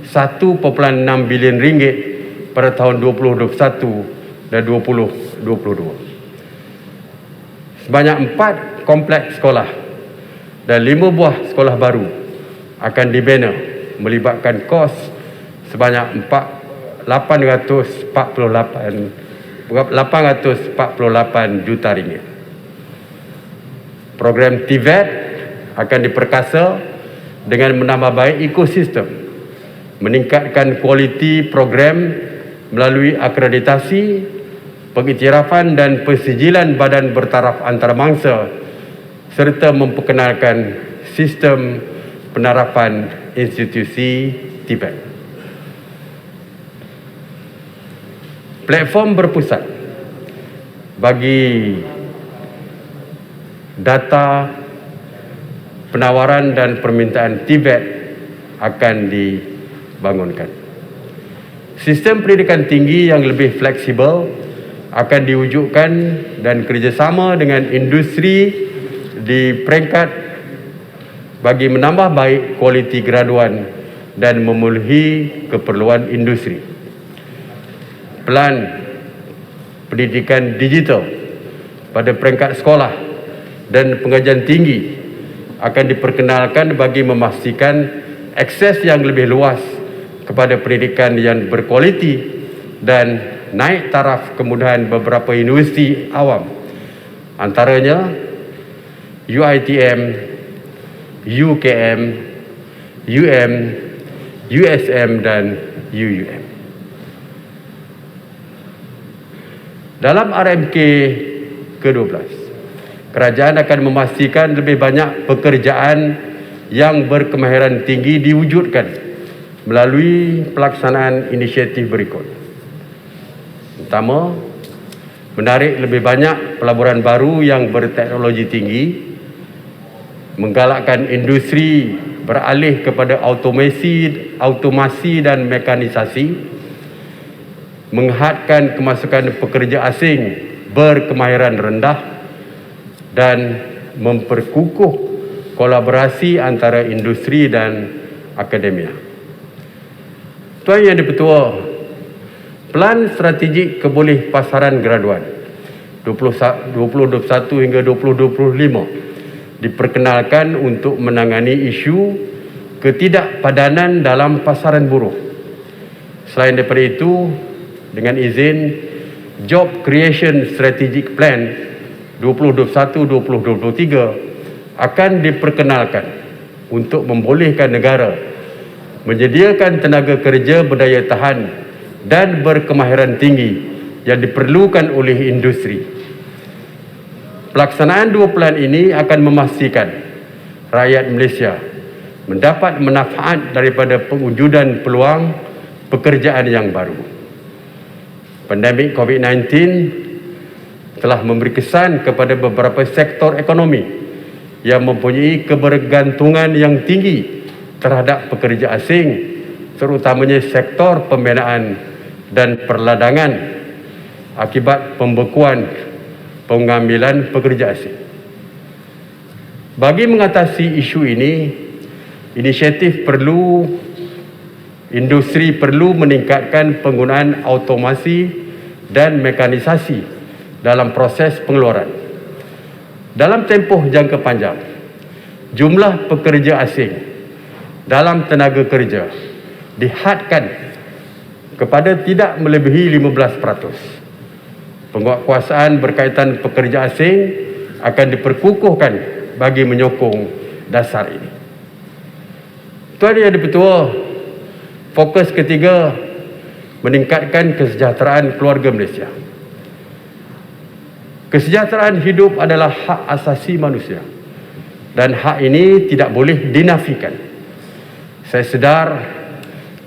1.6 bilion ringgit pada tahun 2021 dan 2022. Sebanyak 4 kompleks sekolah dan 5 buah sekolah baru akan dibina melibatkan kos sebanyak 848 juta ringgit. Program TVET akan diperkasa dengan menambah baik ekosistem, meningkatkan kualiti program melalui akreditasi, pengiktirafan dan persijilan badan bertaraf antarabangsa serta memperkenalkan sistem penerapan institusi TVET. Platform berpusat bagi data penawaran dan permintaan TVET akan dibangunkan. Sistem pendidikan tinggi yang lebih fleksibel akan diwujudkan dan kerjasama dengan industri di peringkat bagi menambah baik kualiti graduan dan memenuhi keperluan industri. Pelan pendidikan digital pada peringkat sekolah dan pengajian tinggi akan diperkenalkan bagi memastikan akses yang lebih luas kepada pendidikan yang berkualiti dan naik taraf kemudahan beberapa universiti awam, antaranya UiTM, UKM, UM, USM dan UUM. Dalam RMK ke-12, kerajaan akan memastikan lebih banyak pekerjaan yang berkemahiran tinggi diwujudkan melalui pelaksanaan inisiatif berikut. Pertama, menarik lebih banyak pelaburan baru yang berteknologi tinggi, menggalakkan industri beralih kepada automasi dan mekanisasi, menghadkan kemasukan pekerja asing berkemahiran rendah dan memperkukuh kolaborasi antara industri dan akademia. Tuan Yang di-Pertua, Pelan Strategik Kebolehpasaran Graduan 2021 hingga 2025 diperkenalkan untuk menangani isu ketidakpadanan dalam pasaran buruh. Selain daripada itu, dengan izin Job Creation Strategic Plan 2021-2023 akan diperkenalkan untuk membolehkan negara menyediakan tenaga kerja berdaya tahan dan berkemahiran tinggi yang diperlukan oleh industri. Pelaksanaan dua plan ini akan memastikan rakyat Malaysia mendapat manfaat daripada pewujudan peluang pekerjaan yang baru. Pandemik COVID-19 telah memberi kesan kepada beberapa sektor ekonomi yang mempunyai kebergantungan yang tinggi terhadap pekerja asing, terutamanya sektor pembinaan dan perladangan akibat pembekuan pengambilan pekerja asing. Bagi mengatasi isu ini, industri perlu meningkatkan penggunaan automasi dan mekanisasi dalam proses pengeluaran. Dalam tempoh jangka panjang, jumlah pekerja asing dalam tenaga kerja dihadkan kepada tidak melebihi 15%. Penguatkuasaan berkaitan pekerja asing akan diperkukuhkan bagi menyokong dasar ini. Tuan Yang di-Pertua, fokus ketiga, meningkatkan kesejahteraan keluarga Malaysia. Kesejahteraan hidup adalah hak asasi manusia dan hak ini tidak boleh dinafikan. Saya sedar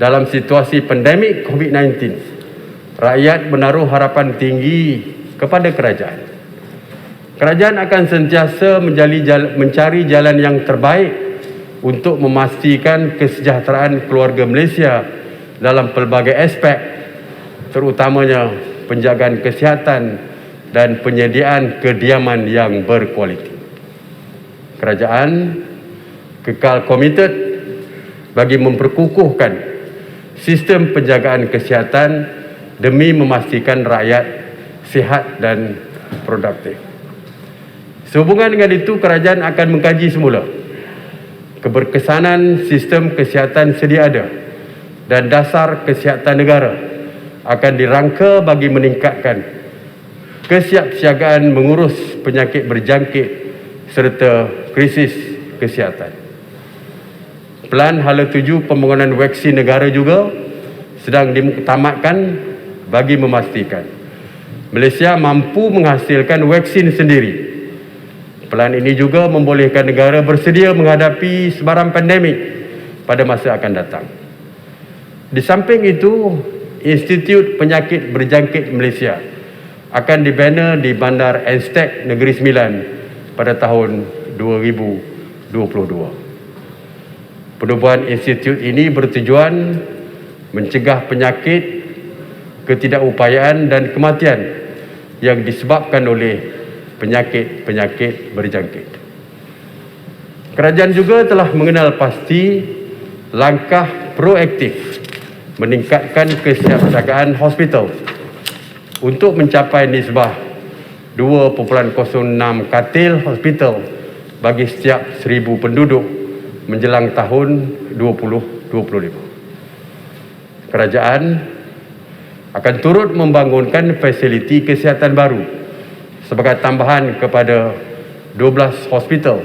dalam situasi pandemik COVID-19, rakyat menaruh harapan tinggi kepada kerajaan. Kerajaan akan sentiasa mencari jalan yang terbaik untuk memastikan kesejahteraan keluarga Malaysia dalam pelbagai aspek, terutamanya penjagaan kesihatan dan penyediaan kediaman yang berkualiti. Kerajaan kekal komited bagi memperkukuhkan sistem penjagaan kesihatan demi memastikan rakyat sihat dan produktif. Sehubungan dengan itu, kerajaan akan mengkaji semula keberkesanan sistem kesihatan sedia ada dan dasar kesihatan negara akan dirangka bagi meningkatkan kesiapsiagaan mengurus penyakit berjangkit serta krisis kesihatan. Pelan hala tuju pembangunan vaksin negara juga sedang ditamatkan bagi memastikan Malaysia mampu menghasilkan vaksin sendiri. Pelan ini juga membolehkan negara bersedia menghadapi sebarang pandemik pada masa akan datang. Di samping itu, Institut Penyakit Berjangkit Malaysia akan dibina di Bandar Anstek Negeri Sembilan pada tahun 2022. Penubuhan institut ini bertujuan mencegah penyakit, ketidakupayaan dan kematian yang disebabkan oleh penyakit-penyakit berjangkit. Kerajaan juga telah mengenal pasti langkah proaktif meningkatkan kesiapsiagaan hospital untuk mencapai nisbah 2.06 katil hospital bagi setiap 1,000 penduduk menjelang tahun 2025. Kerajaan akan turut membangunkan fasiliti kesihatan baru sebagai tambahan kepada 12 hospital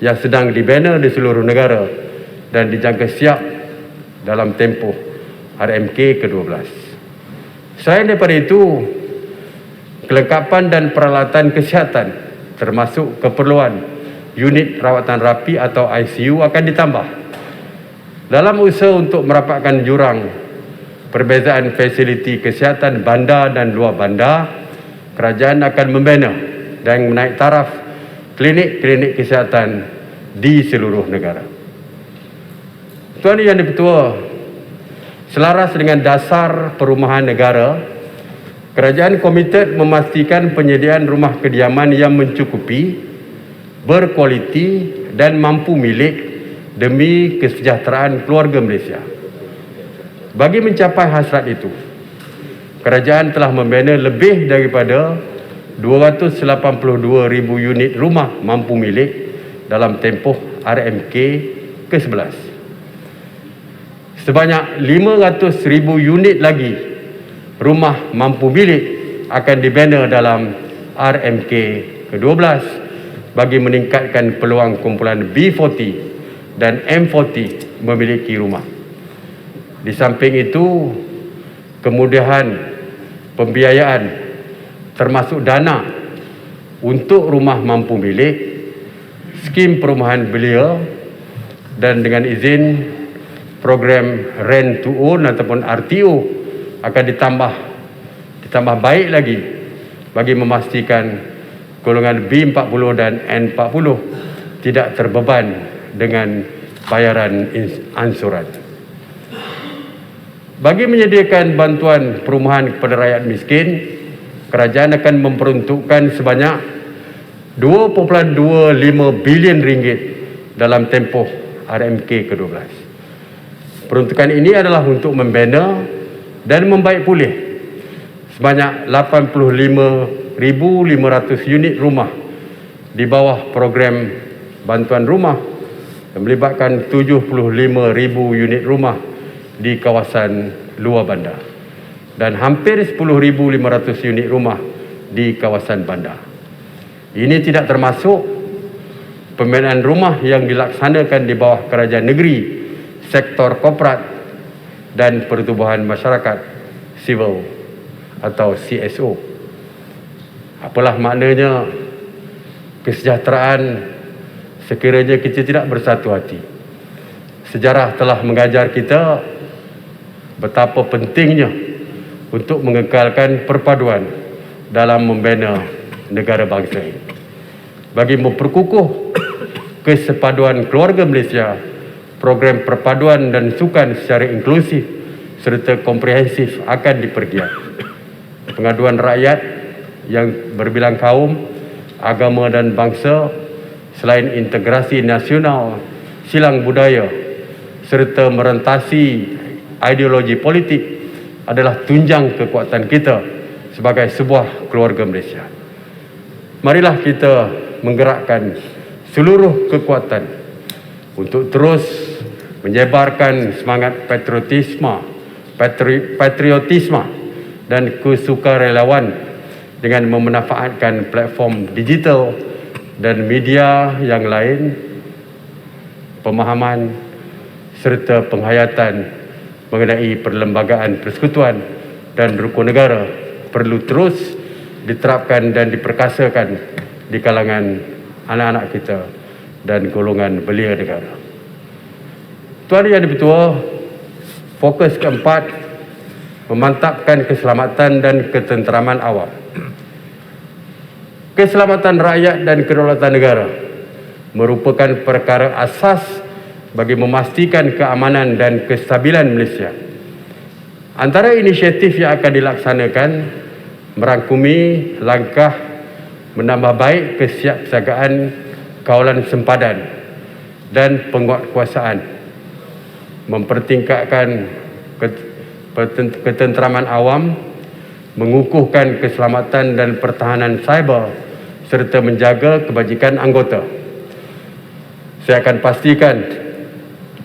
yang sedang dibina di seluruh negara dan dijangka siap dalam tempoh RMK ke-12. Selain daripada itu, kelengkapan dan peralatan kesihatan termasuk keperluan unit rawatan rapi atau ICU akan ditambah. Dalam usaha untuk merapatkan jurang perbezaan fasiliti kesihatan bandar dan luar bandar, kerajaan akan membina dan menaik taraf klinik-klinik kesihatan di seluruh negara. Tuan Yang di-Pertua, selaras dengan dasar perumahan negara, kerajaan komited memastikan penyediaan rumah kediaman yang mencukupi, berkualiti dan mampu milik demi kesejahteraan keluarga Malaysia. Bagi mencapai hasrat itu, kerajaan telah membina lebih daripada 282,000 unit rumah mampu milik dalam tempoh RMK ke-11. Sebanyak 500,000 unit lagi rumah mampu milik akan dibina dalam RMK ke-12 bagi meningkatkan peluang kumpulan B40 dan M40 memiliki rumah. Di samping itu, kemudahan pembiayaan termasuk dana untuk rumah mampu milik, skim perumahan belia dan dengan izin program Rent to Own ataupun RTO akan ditambah baik lagi bagi memastikan golongan B40 dan N40 tidak terbeban dengan bayaran ansuran. Bagi menyediakan bantuan perumahan kepada rakyat miskin, kerajaan akan memperuntukkan sebanyak 2.25 bilion ringgit dalam tempoh RMK ke-12. Peruntukan ini adalah untuk membina dan membaik pulih sebanyak 85,500 unit rumah di bawah program bantuan rumah yang melibatkan 75,000 unit rumah di kawasan luar bandar dan hampir 10,500 unit rumah di kawasan bandar. Ini tidak termasuk pembinaan rumah yang dilaksanakan di bawah kerajaan negeri, sektor korporat dan pertubuhan masyarakat sivil atau CSO. Apalah maknanya kesejahteraan sekiranya kita tidak bersatu hati. Sejarah telah mengajar kita betapa pentingnya untuk mengekalkan perpaduan dalam membina negara bangsa ini. Bagi memperkukuh kesepaduan keluarga Malaysia, program perpaduan dan sukan secara inklusif serta komprehensif akan dipergiat. Pengaduan rakyat yang berbilang kaum, agama dan bangsa selain integrasi nasional, silang budaya serta merentasi ideologi politik adalah tunjang kekuatan kita sebagai sebuah keluarga Malaysia. Marilah kita menggerakkan seluruh kekuatan untuk terus menyebarkan semangat patriotisme dan kesukarelawan dengan memanfaatkan platform digital dan media yang lain, pemahaman serta penghayatan mengenai perlembagaan persekutuan dan rukun negara perlu terus diterapkan dan diperkasakan di kalangan anak-anak kita dan golongan belia negara. Tuan Yang Dipertua, fokus keempat, memantapkan keselamatan dan ketenteraman awam. Keselamatan rakyat dan kedaulatan negara merupakan perkara asas bagi memastikan keamanan dan kestabilan Malaysia. Antara inisiatif yang akan dilaksanakan merangkumi langkah menambah baik kesiapsiagaan kawalan sempadan dan penguatkuasaan, mempertingkatkan ketenteraman awam, mengukuhkan keselamatan dan pertahanan cyber serta menjaga kebajikan anggota. Saya akan pastikan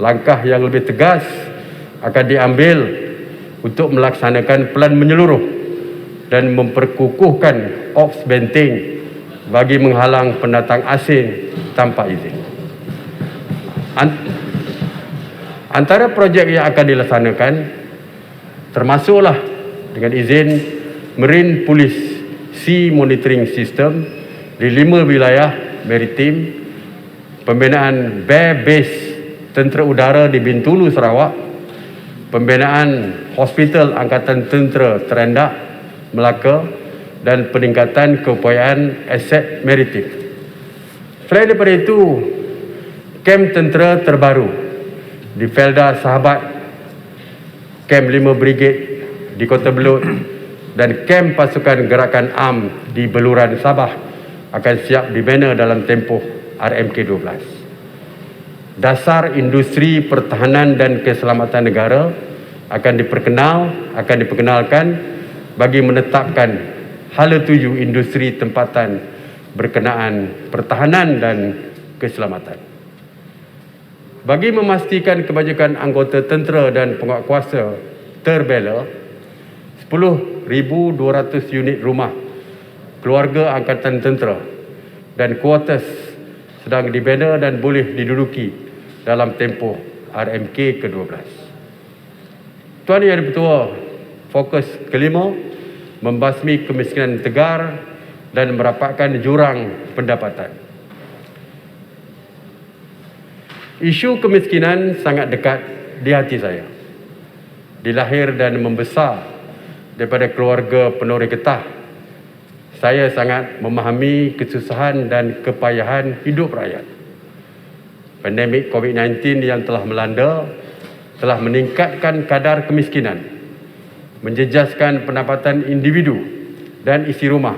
langkah yang lebih tegas akan diambil untuk melaksanakan pelan menyeluruh dan memperkukuhkan ops benteng bagi menghalang pendatang asing tanpa izin. Antara projek yang akan dilaksanakan termasuklah dengan izin Marine Police Sea Monitoring System di 5 wilayah maritim, pembinaan Bear Base Tentera Udara di Bintulu, Sarawak, pembinaan Hospital Angkatan Tentera Terendak, Melaka dan peningkatan keupayaan aset maritim. Selain daripada itu, kem tentera terbaru di Felda Sahabat, kem 5 Brigade di Kota Belud dan kem pasukan gerakan AM di Beluran, Sabah akan siap dibina dalam tempoh RMK-12. Dasar industri pertahanan dan keselamatan negara akan diperkenalkan bagi menetapkan hala tuju industri tempatan berkenaan pertahanan dan keselamatan. Bagi memastikan kebajikan anggota tentera dan penguatkuasa terbela, 10,200 unit rumah keluarga angkatan tentera dan kuartus sedang dibina dan boleh diduduki dalam tempoh RMK ke-12. Tuan Yang Dipertua, fokus kelima, membasmi kemiskinan tegar dan merapatkan jurang pendapatan. Isu kemiskinan sangat dekat di hati saya. Dilahir dan membesar daripada keluarga penuri getah, saya sangat memahami kesusahan dan kepayahan hidup rakyat. Pandemik COVID-19 yang telah melanda telah meningkatkan kadar kemiskinan, menjejaskan pendapatan individu dan isi rumah,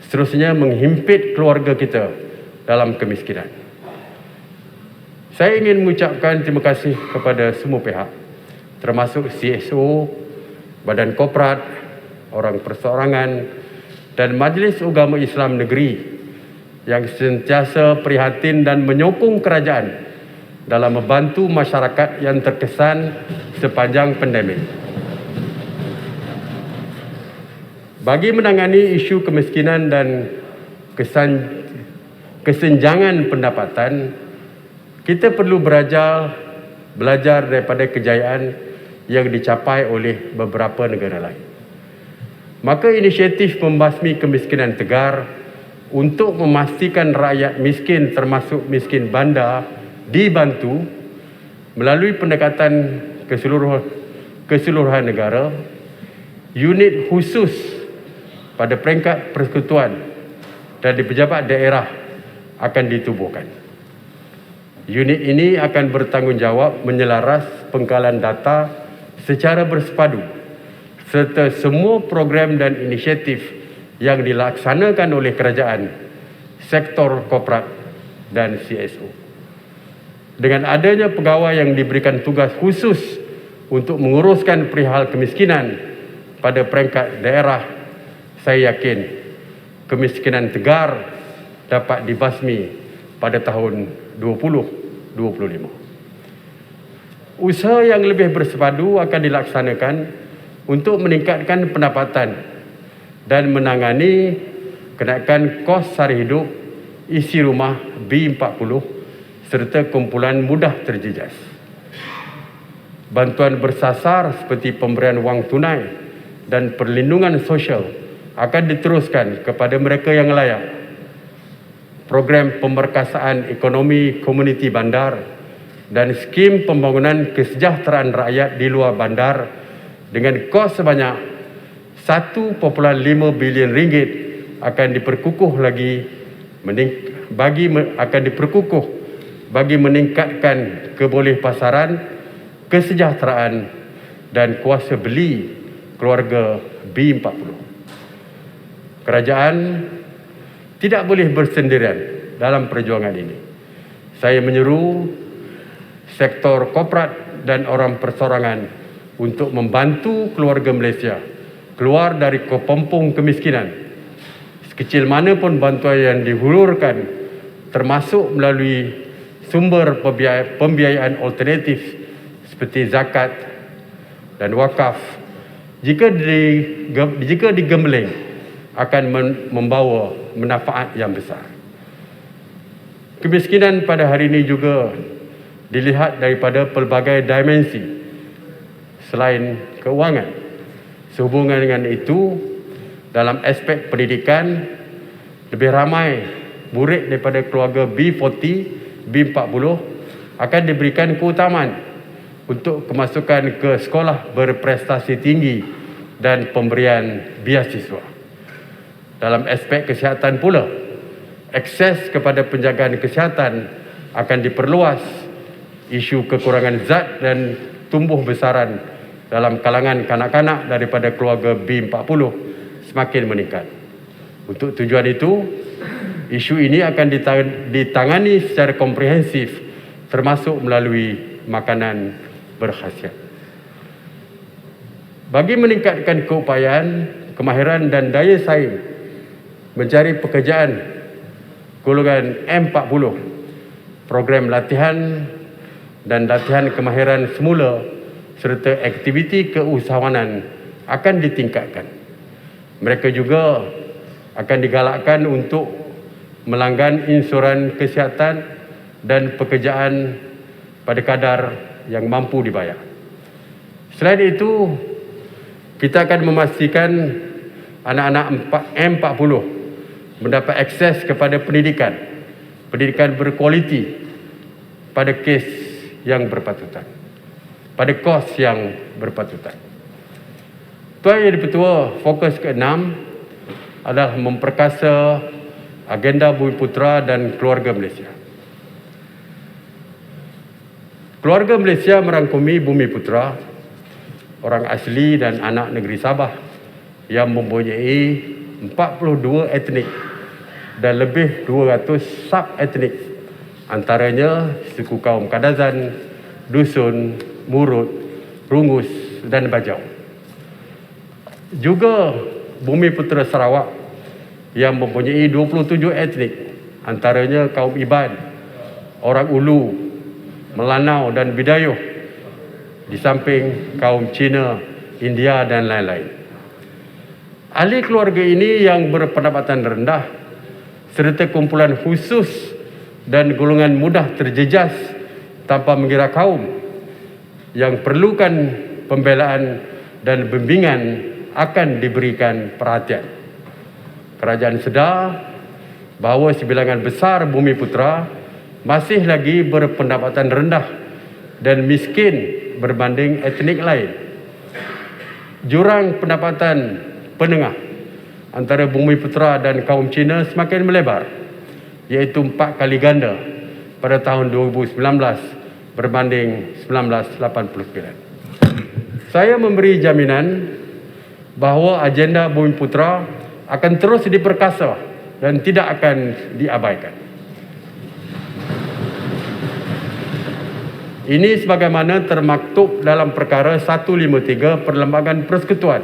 seterusnya menghimpit keluarga kita dalam kemiskinan. Saya ingin mengucapkan terima kasih kepada semua pihak, termasuk CSO, Badan Korporat, orang perseorangan dan Majlis Agama Islam Negeri yang sentiasa prihatin dan menyokong kerajaan dalam membantu masyarakat yang terkesan sepanjang pandemik. Bagi menangani isu kemiskinan dan kesenjangan pendapatan, kita perlu belajar daripada kejayaan yang dicapai oleh beberapa negara lain. Maka inisiatif membasmi kemiskinan tegar untuk memastikan rakyat miskin termasuk miskin bandar dibantu melalui pendekatan keseluruhan negara. Unit khusus pada peringkat persekutuan dan di pejabat daerah akan ditubuhkan. Unit ini akan bertanggungjawab menyelaras pengkalan data secara bersepadu serta semua program dan inisiatif yang dilaksanakan oleh kerajaan, sektor korporat dan CSO. Dengan adanya pegawai yang diberikan tugas khusus untuk menguruskan perihal kemiskinan pada peringkat daerah, saya yakin kemiskinan tegar dapat dibasmi pada tahun 2025. Usaha yang lebih bersepadu akan dilaksanakan untuk meningkatkan pendapatan dan menangani kenaikan kos sara hidup, isi rumah B40 serta kumpulan mudah terjejas. Bantuan bersasar seperti pemberian wang tunai dan perlindungan sosial akan diteruskan kepada mereka yang layak. Program pemberkasaan ekonomi komuniti bandar dan skim pembangunan kesejahteraan rakyat di luar bandar dengan kos sebanyak 1.5 bilion ringgit akan diperkukuh bagi meningkatkan kebolehpasaran, kesejahteraan dan kuasa beli keluarga B40. Kerajaan tidak boleh bersendirian dalam perjuangan ini. Saya menyeru sektor korporat dan orang persorangan untuk membantu keluarga Malaysia keluar dari kepompong kemiskinan. Sekecil mana pun bantuan yang dihulurkan, termasuk melalui sumber pembiayaan alternatif seperti zakat dan wakaf, jika digembleng akan membawa manfaat yang besar. Kemiskinan pada hari ini juga dilihat daripada pelbagai dimensi selain keuangan. Sehubungan dengan itu, dalam aspek pendidikan, lebih ramai murid daripada keluarga B40, B40 akan diberikan keutamaan untuk kemasukan ke sekolah berprestasi tinggi dan pemberian beasiswa. Dalam aspek kesihatan pula, akses kepada penjagaan kesihatan akan diperluas. Isu kekurangan zat dan tumbuh besaran dalam kalangan kanak-kanak daripada keluarga B40 semakin meningkat. Untuk tujuan itu, isu ini akan ditangani secara komprehensif, termasuk melalui makanan berkhasiat. Bagi meningkatkan keupayaan, kemahiran dan daya saing mencari pekerjaan golongan M40, program latihan dan latihan kemahiran semula serta aktiviti keusahawanan akan ditingkatkan. Mereka juga akan digalakkan untuk melanggan insuran kesihatan dan pekerjaan pada kadar yang mampu dibayar. Selain itu, kita akan memastikan anak-anak M40 mendapat akses kepada pendidikan berkualiti pada kes yang berpatutan, pada kos yang berpatutan. Tuan Yang Di-Pertua, fokus ke-6 adalah memperkasa agenda Bumiputera dan keluarga Malaysia. Keluarga Malaysia merangkumi Bumiputera, orang asli dan anak negeri Sabah yang mempunyai 42 etnik dan lebih 200 sub-etnik, antaranya suku kaum Kadazan, Dusun, Murut, Rungus dan Bajau. Juga Bumiputera Sarawak yang mempunyai 27 etnik, antaranya kaum Iban, orang Ulu, Melanau dan Bidayuh di samping kaum Cina, India dan lain-lain. Ahli keluarga ini yang berpendapatan rendah serta kumpulan khusus dan golongan mudah terjejas tanpa mengira kaum yang perlukan pembelaan dan bimbingan akan diberikan perhatian. Kerajaan sedar bahawa sebilangan besar Bumiputera masih lagi berpendapatan rendah dan miskin berbanding etnik lain. Jurang pendapatan penengah antara Bumiputera dan kaum Cina semakin melebar, iaitu 4 kali ganda pada tahun 2019 berbanding 1989. Saya memberi jaminan bahawa agenda Bumiputera akan terus diperkasa dan tidak akan diabaikan. Ini sebagaimana termaktub dalam perkara 153 Perlembagaan Persekutuan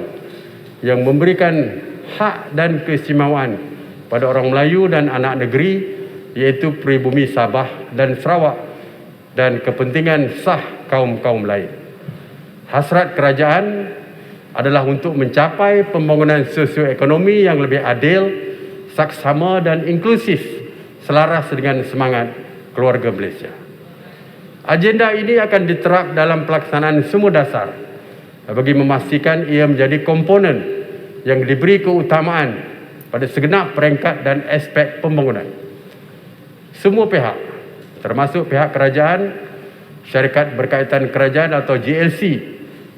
yang memberikan hak dan keistimewaan pada orang Melayu dan anak negeri, iaitu pribumi Sabah dan Sarawak dan kepentingan sah kaum-kaum lain. Hasrat kerajaan adalah untuk mencapai pembangunan sosioekonomi yang lebih adil, saksama dan inklusif selaras dengan semangat keluarga Malaysia. Agenda ini akan diterap dalam pelaksanaan semua dasar bagi memastikan ia menjadi komponen yang diberi keutamaan pada segenap peringkat dan aspek pembangunan. Semua pihak, termasuk pihak kerajaan, syarikat berkaitan kerajaan atau GLC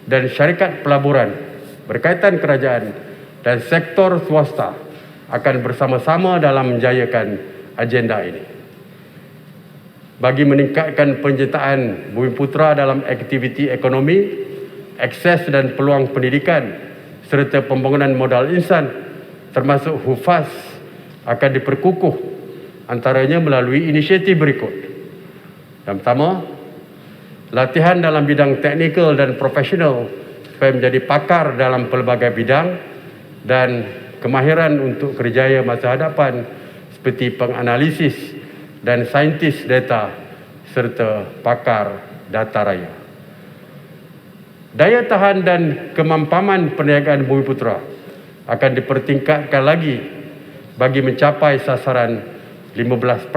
dan syarikat pelaburan berkaitan kerajaan dan sektor swasta akan bersama-sama dalam menjayakan agenda ini. Bagi meningkatkan penyertaan Bumiputera dalam aktiviti ekonomi, akses dan peluang pendidikan serta pembangunan modal insan termasuk hufaz akan diperkukuh antaranya melalui inisiatif berikut. Yang pertama, latihan dalam bidang teknikal dan profesional supaya menjadi pakar dalam pelbagai bidang dan kemahiran untuk kerjaya masa hadapan seperti penganalisis dan saintis data serta pakar data raya. Daya tahan dan kemampanan perniagaan Bumiputera akan dipertingkatkan lagi bagi mencapai sasaran 15%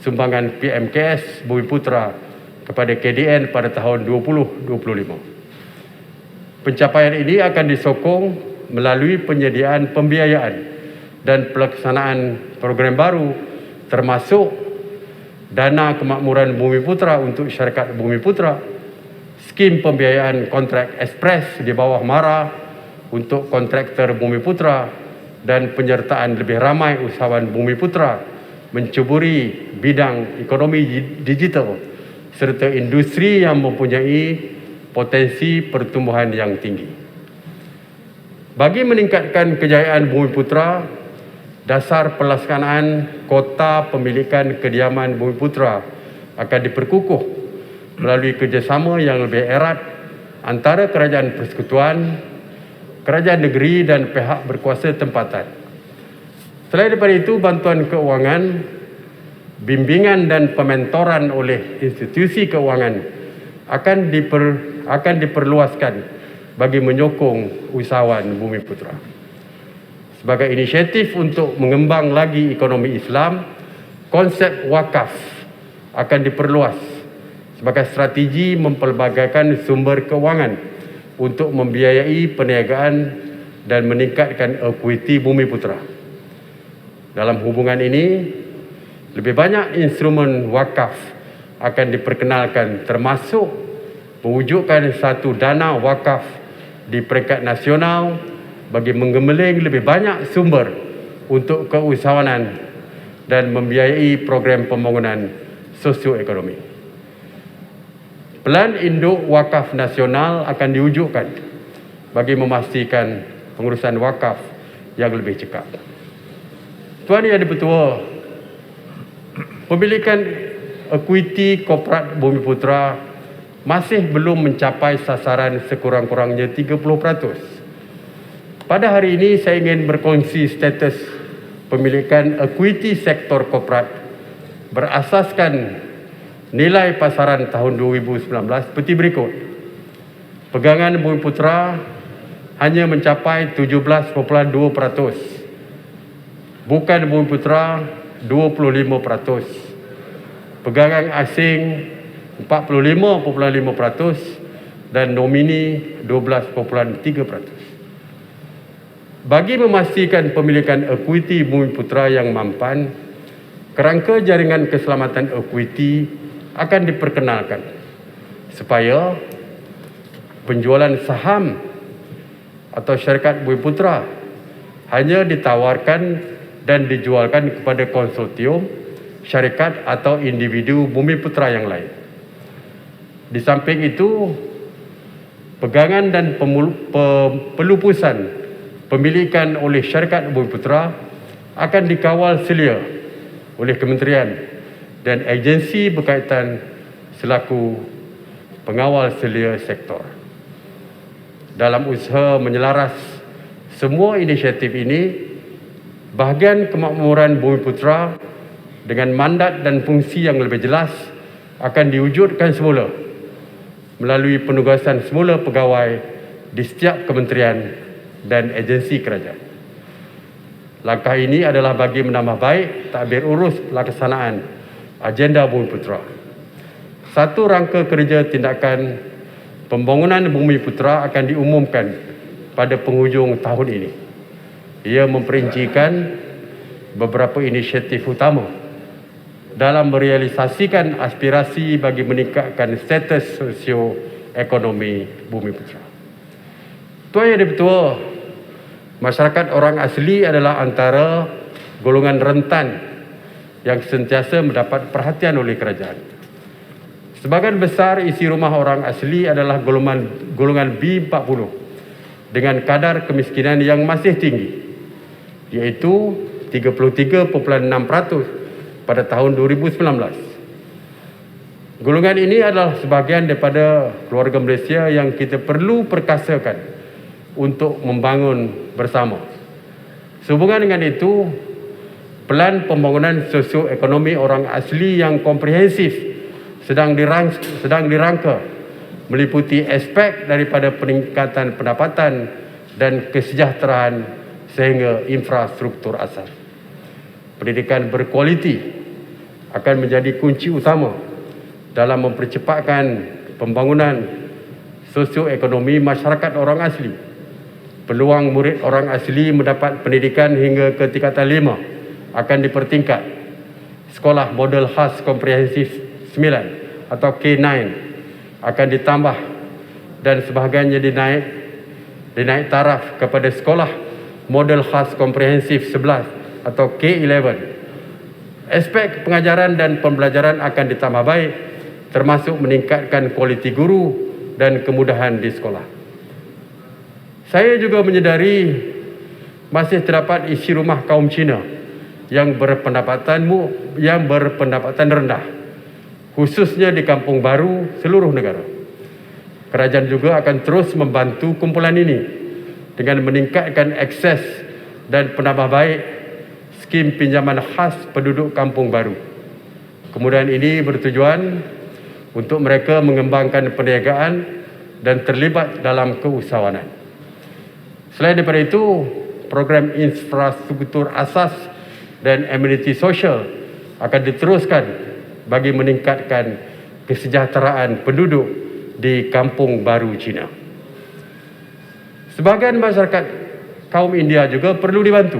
sumbangan PMKS Bumiputera kepada KDN pada tahun 2025. Pencapaian ini akan disokong melalui penyediaan pembiayaan dan pelaksanaan program baru termasuk dana kemakmuran Bumiputera untuk syarikat Bumiputera, skim pembiayaan kontrak ekspres di bawah MARA untuk kontraktor Bumiputera dan penyertaan lebih ramai usahawan Bumiputera mencuburi bidang ekonomi digital serta industri yang mempunyai potensi pertumbuhan yang tinggi. Bagi meningkatkan kejayaan Bumiputera, dasar pelaksanaan kota pemilikan kediaman Bumiputera akan diperkukuh melalui kerjasama yang lebih erat antara kerajaan persekutuan, kerajaan negeri dan pihak berkuasa tempatan. Selain daripada itu, bantuan keuangan, bimbingan dan pementoran oleh institusi keuangan akan diperluaskan bagi menyokong usahawan Bumiputera. Sebagai inisiatif untuk mengembang lagi ekonomi Islam, konsep wakaf akan diperluas sebagai strategi mempelbagaikan sumber keuangan untuk membiayai perniagaan dan meningkatkan ekuiti Bumiputera. Dalam hubungan ini, lebih banyak instrumen wakaf akan diperkenalkan termasuk mewujudkan satu dana wakaf di peringkat nasional bagi menggemeling lebih banyak sumber untuk keusahawanan dan membiayai program pembangunan sosioekonomi. Pelan induk wakaf nasional akan diwujudkan bagi memastikan pengurusan wakaf yang lebih cekap. Tuan Yang di-Pertua, pemilikan ekuiti korporat Bumiputera masih belum mencapai sasaran sekurang-kurangnya 30%. Pada hari ini saya ingin berkongsi status pemilikan ekuiti sektor korporat berasaskan nilai pasaran tahun 2019 seperti berikut. Pegangan Bumiputera hanya mencapai 17,2%. Bukan Bumiputera 25%. Pegangan asing 45,5% dan nomini 12,3%. Bagi memastikan pemilikan ekuiti Bumiputera yang mampan, kerangka jaringan keselamatan ekuiti akan diperkenalkan supaya penjualan saham atau syarikat Bumiputera hanya ditawarkan dan dijualkan kepada konsortium, syarikat atau individu Bumiputera yang lain. Di samping itu, pegangan dan pelupusan pemilikan oleh syarikat Bumiputera akan dikawal selia oleh kementerian dan agensi berkaitan selaku pengawal selia sektor. Dalam usaha menyelaras semua inisiatif ini, bahagian kemakmuran Bumiputera dengan mandat dan fungsi yang lebih jelas akan diwujudkan semula melalui penugasan semula pegawai di setiap kementerian dan agensi kerajaan. Langkah ini adalah bagi menambah baik tadbir urus pelaksanaan agenda Bumiputera. Satu rangka kerja tindakan pembangunan Bumiputera akan diumumkan pada penghujung tahun ini. Ia memperincikan beberapa inisiatif utama dalam merealisasikan aspirasi bagi meningkatkan status sosioekonomi Bumiputera. Tuan Yang di-Pertua, masyarakat orang asli adalah antara golongan rentan yang sentiasa mendapat perhatian oleh kerajaan. Sebahagian besar isi rumah orang asli adalah golongan B40 dengan kadar kemiskinan yang masih tinggi, iaitu 33,6% pada tahun 2019. Golongan ini adalah sebahagian daripada keluarga Malaysia yang kita perlu perkasakan untuk membangun bersama. Sehubungan dengan itu, pelan pembangunan sosioekonomi orang asli yang komprehensif sedang dirangka meliputi aspek daripada peningkatan pendapatan dan kesejahteraan sehingga infrastruktur asas. Pendidikan berkualiti akan menjadi kunci utama dalam mempercepatkan pembangunan sosioekonomi masyarakat orang asli. Peluang murid orang asli mendapat pendidikan hingga ke tingkatan 5 akan dipertingkat. Sekolah model khas komprehensif 9 atau K9 akan ditambah dan sebahagiannya dinaik taraf kepada sekolah model khas komprehensif 11 atau K11. Aspek pengajaran dan pembelajaran akan ditambah baik, termasuk meningkatkan kualiti guru dan kemudahan di sekolah. Saya juga menyedari masih terdapat isi rumah kaum Cina yang berpendapatan rendah, khususnya di kampung baru seluruh negara. Kerajaan juga akan terus membantu kumpulan ini dengan meningkatkan akses dan penambah baik skim pinjaman khas penduduk kampung baru. Kemudahan ini bertujuan untuk mereka mengembangkan perniagaan dan terlibat dalam keusahawanan. Selain daripada itu, program infrastruktur asas dan ameniti sosial akan diteruskan bagi meningkatkan kesejahteraan penduduk di kampung baru Cina. Sebahagian masyarakat kaum India juga perlu dibantu,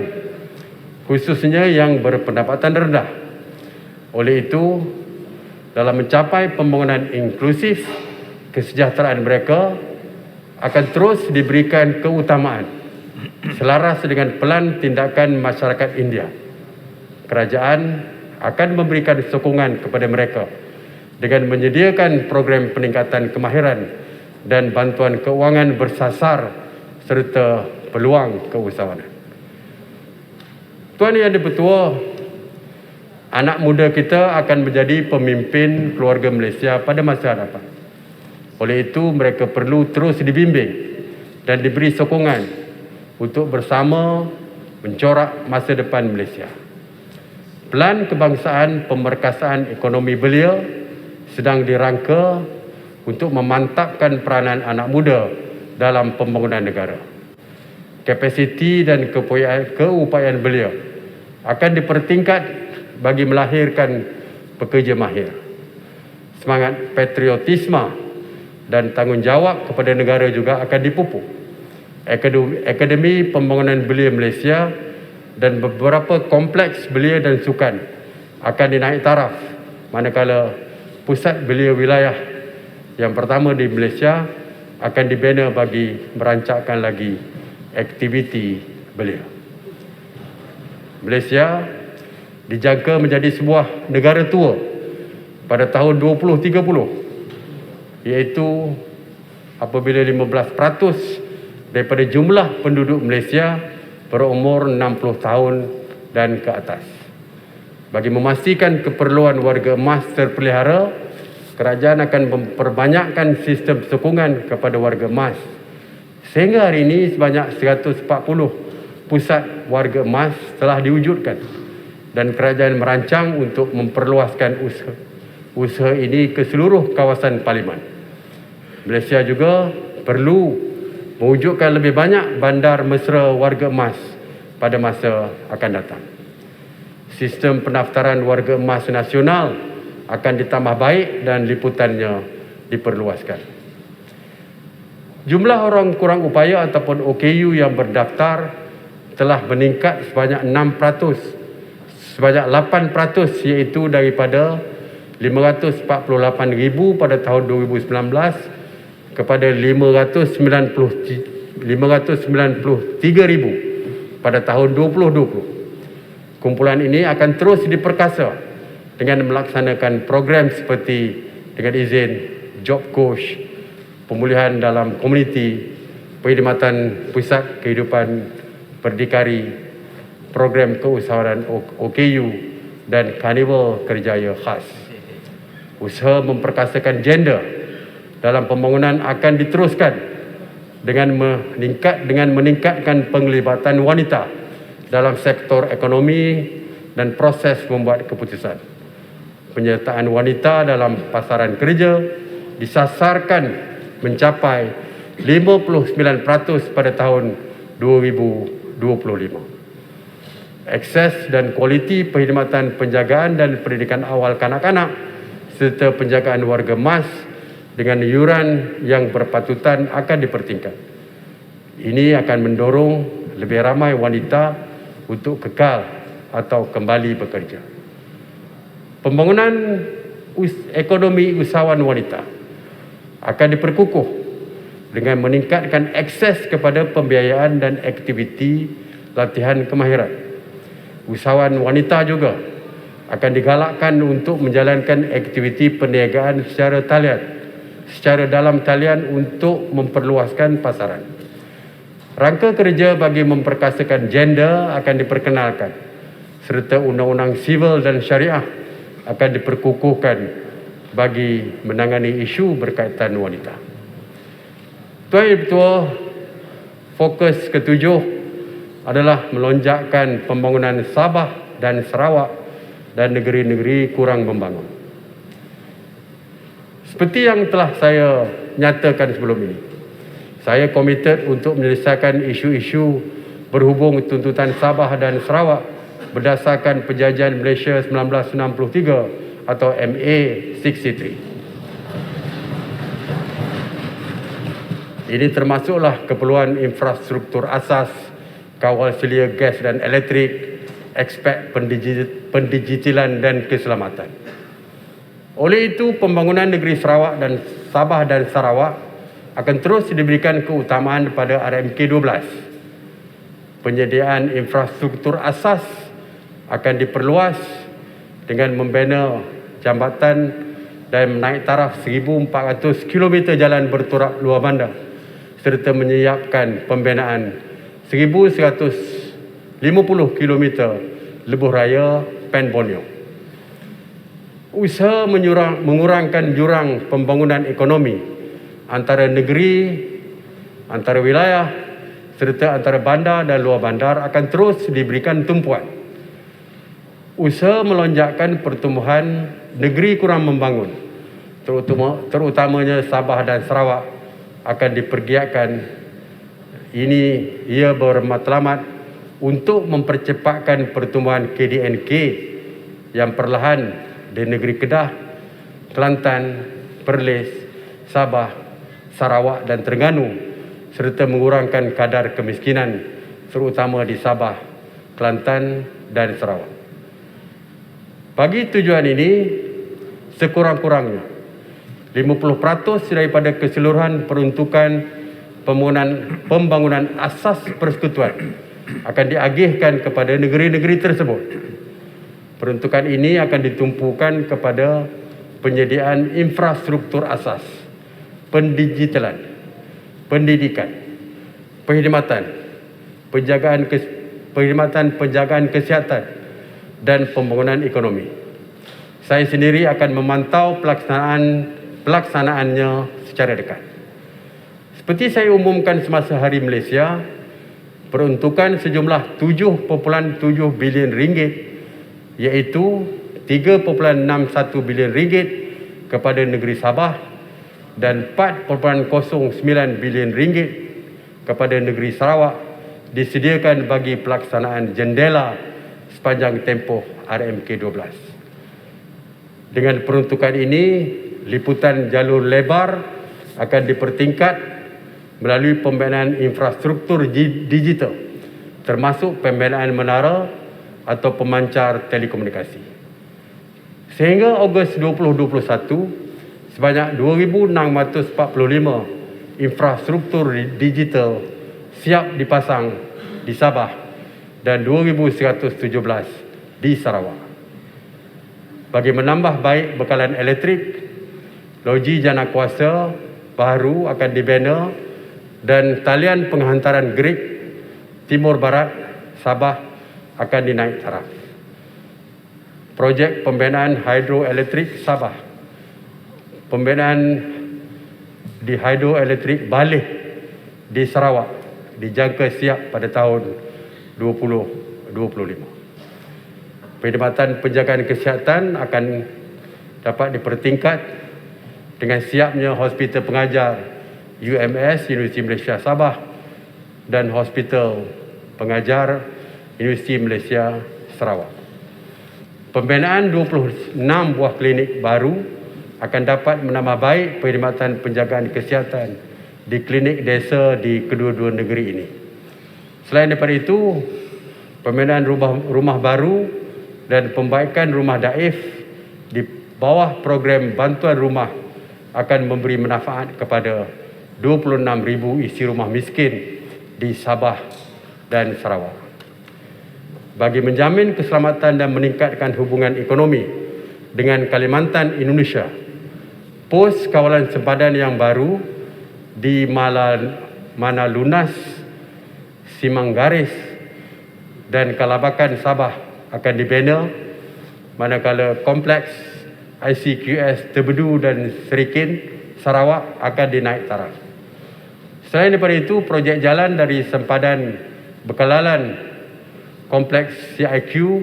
khususnya yang berpendapatan rendah. Oleh itu, dalam mencapai pembangunan inklusif, kesejahteraan mereka akan terus diberikan keutamaan selaras dengan pelan tindakan masyarakat India. Kerajaan akan memberikan sokongan kepada mereka dengan menyediakan program peningkatan kemahiran dan bantuan keuangan bersasar serta peluang keusahawanan. Tuan Yang di-Pertua, anak muda kita akan menjadi pemimpin keluarga Malaysia pada masa hadapan. Oleh itu, mereka perlu terus dibimbing dan diberi sokongan untuk bersama mencorak masa depan Malaysia. Pelan kebangsaan pemerkasaan ekonomi belia sedang dirangka untuk memantapkan peranan anak muda dalam pembangunan negara. Kapasiti dan keupayaan beliau akan dipertingkat bagi melahirkan pekerja mahir. Semangat patriotisme dan tanggungjawab kepada negara juga akan dipupuk. Akademi Pembangunan Belia Malaysia dan beberapa kompleks belia dan sukan akan dinaik taraf, manakala pusat belia wilayah yang pertama di Malaysia akan dibina bagi merancangkan lagi aktiviti belia. Malaysia dijangka menjadi sebuah negara tua pada tahun 2030, iaitu apabila 15% daripada jumlah penduduk Malaysia berumur 60 tahun dan ke atas. Bagi memastikan keperluan warga emas terpelihara, kerajaan akan memperbanyakkan sistem sokongan kepada warga emas. Sehingga hari ini sebanyak 140 pusat warga emas telah diwujudkan dan kerajaan merancang untuk memperluaskan usaha ini ke seluruh kawasan parlimen. Malaysia juga perlu mewujudkan lebih banyak bandar mesra warga emas pada masa akan datang. Sistem pendaftaran warga emas nasional akan ditambah baik dan liputannya diperluaskan. Jumlah orang kurang upaya ataupun OKU yang berdaftar telah meningkat sebanyak 6%, sebanyak 8%, iaitu daripada 548,000 pada tahun 2019 kepada 593,000 pada tahun 2020. Kumpulan ini akan terus diperkasa dengan melaksanakan program seperti dengan izin job coach, pemulihan dalam komuniti, perkhidmatan pusat kehidupan berdikari, program keusahawanan OKU dan karnival kerjaya khas. Usaha memperkasakan gender dalam pembangunan akan diteruskan dengan meningkatkan penglibatan wanita dalam sektor ekonomi dan proses membuat keputusan. Penyertaan wanita dalam pasaran kerja disasarkan mencapai 59% pada tahun 2025. Akses dan kualiti perkhidmatan penjagaan dan pendidikan awal kanak-kanak serta penjagaan warga emas dengan iuran yang berpatutan akan dipertingkat. Ini akan mendorong lebih ramai wanita untuk kekal atau kembali bekerja. Pembangunan ekonomi usahawan wanita akan diperkukuh dengan meningkatkan akses kepada pembiayaan dan aktiviti latihan kemahiran. Usahawan wanita juga akan digalakkan untuk menjalankan aktiviti perniagaan secara dalam talian untuk memperluaskan pasaran. Rangka kerja bagi memperkasakan gender akan diperkenalkan serta undang-undang sivil dan syariah akan diperkukuhkan bagi menangani isu berkaitan wanita. Tuan Ibu Ketua, fokus ketujuh adalah melonjakkan pembangunan Sabah dan Sarawak dan negeri-negeri kurang membangun. Seperti yang telah saya nyatakan sebelum ini, saya komited untuk menyelesaikan isu-isu berhubung tuntutan Sabah dan Sarawak berdasarkan Perjanjian Malaysia 1963 atau MA 63. Ini termasuklah keperluan infrastruktur asas, kawal selia gas dan elektrik, aspek pendigitalan dan keselamatan. Oleh itu, pembangunan negeri Sarawak dan Sabah dan Sarawak akan terus diberikan keutamaan pada RMK 12. Penyediaan infrastruktur asas akan diperluas dengan membina jambatan dan menaik taraf 1,400 km jalan berturak luar bandar serta menyiapkan pembinaan 1,150 km lebuh raya Pen Borneo. Usaha mengurangkan jurang pembangunan ekonomi antara negeri, antara wilayah serta antara bandar dan luar bandar akan terus diberikan tumpuan. Usaha melonjakkan pertumbuhan negeri kurang membangun terutamanya Sabah dan Sarawak akan dipergiatkan. Ia bermatlamat untuk mempercepatkan pertumbuhan KDNK yang perlahan di negeri Kedah, Kelantan, Perlis, Sabah, Sarawak dan Terengganu, serta mengurangkan kadar kemiskinan terutama di Sabah, Kelantan dan Sarawak. Bagi tujuan ini, sekurang-kurangnya 50% daripada keseluruhan peruntukan pembangunan asas persekutuan akan diagihkan kepada negeri-negeri tersebut. Peruntukan ini akan ditumpukan kepada penyediaan infrastruktur asas, pendigitalan, pendidikan, perkhidmatan penjagaan kesihatan dan pembangunan ekonomi. Saya sendiri akan memantau pelaksanaannya secara dekat. Seperti saya umumkan semasa Hari Malaysia, peruntukan sejumlah 7.7 bilion ringgit iaitu 3.61 bilion ringgit kepada negeri Sabah dan 4.09 bilion ringgit kepada negeri Sarawak disediakan bagi pelaksanaan jendela sepanjang tempoh RMK12. Dengan peruntukan ini, liputan jalur lebar akan dipertingkat melalui pembinaan infrastruktur digital, termasuk pembinaan menara atau pemancar telekomunikasi. Sehingga Ogos 2021, sebanyak 2,645 infrastruktur digital siap dipasang di Sabah dan 2,117 di Sarawak. Bagi menambah baik bekalan elektrik, loji jana kuasa baru akan dibina dan talian penghantaran grid Timur Barat Sabah akan dinaik taraf. Projek pembinaan hidroelektrik Sabah, pembinaan di hidroelektrik Baleh di Sarawak dijangka siap pada tahun 2025. Perkhidmatan penjagaan kesihatan akan dapat dipertingkat dengan siapnya hospital pengajar UMS Universiti Malaysia Sabah dan hospital pengajar Universiti Malaysia Sarawak. Pembinaan 26 buah klinik baru akan dapat menambah baik perkhidmatan penjagaan kesihatan di klinik desa di kedua-dua negeri ini. Selain daripada itu, pembinaan rumah baru dan pembaikan rumah daif di bawah program bantuan rumah akan memberi manfaat kepada 26,000 isi rumah miskin di Sabah dan Sarawak. Bagi menjamin keselamatan dan meningkatkan hubungan ekonomi dengan Kalimantan Indonesia, pos kawalan sempadan yang baru di Manalunas, Simanggaris dan Kalabakan Sabah akan dibina, manakala kompleks ICQS Terbedu dan Serikin Sarawak akan dinaik taraf. Selain daripada itu, projek jalan dari sempadan Bekalalan kompleks CIQ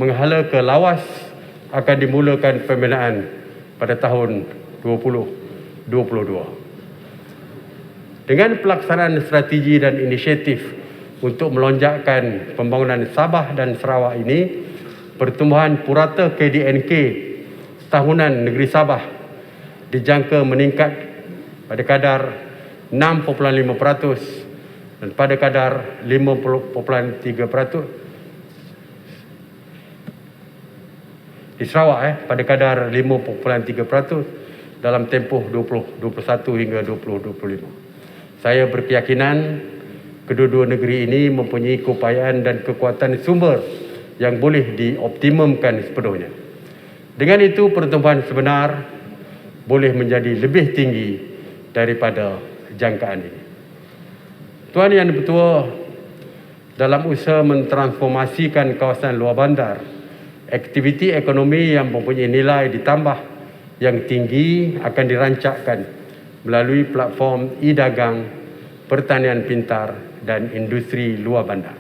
menghala ke Lawas akan dimulakan pembinaan pada tahun 2022. Dengan pelaksanaan strategi dan inisiatif untuk melonjakkan pembangunan Sabah dan Sarawak ini, pertumbuhan purata KDNK tahunan negeri Sabah dijangka meningkat pada kadar 6.5% dan pada kadar 5.3% di Sarawak pada kadar 5.3% dalam tempoh 2021 hingga 2025. Saya berkeyakinan kedua-dua negeri ini mempunyai keupayaan dan kekuatan sumber yang boleh dioptimumkan sepenuhnya. Dengan itu, pertumbuhan sebenar boleh menjadi lebih tinggi daripada jangkaan ini. Tuan Yang Dipertua, dalam usaha mentransformasikan kawasan luar bandar, aktiviti ekonomi yang mempunyai nilai ditambah yang tinggi akan dirancangkan melalui platform e-dagang, pertanian pintar dan industri luar bandar.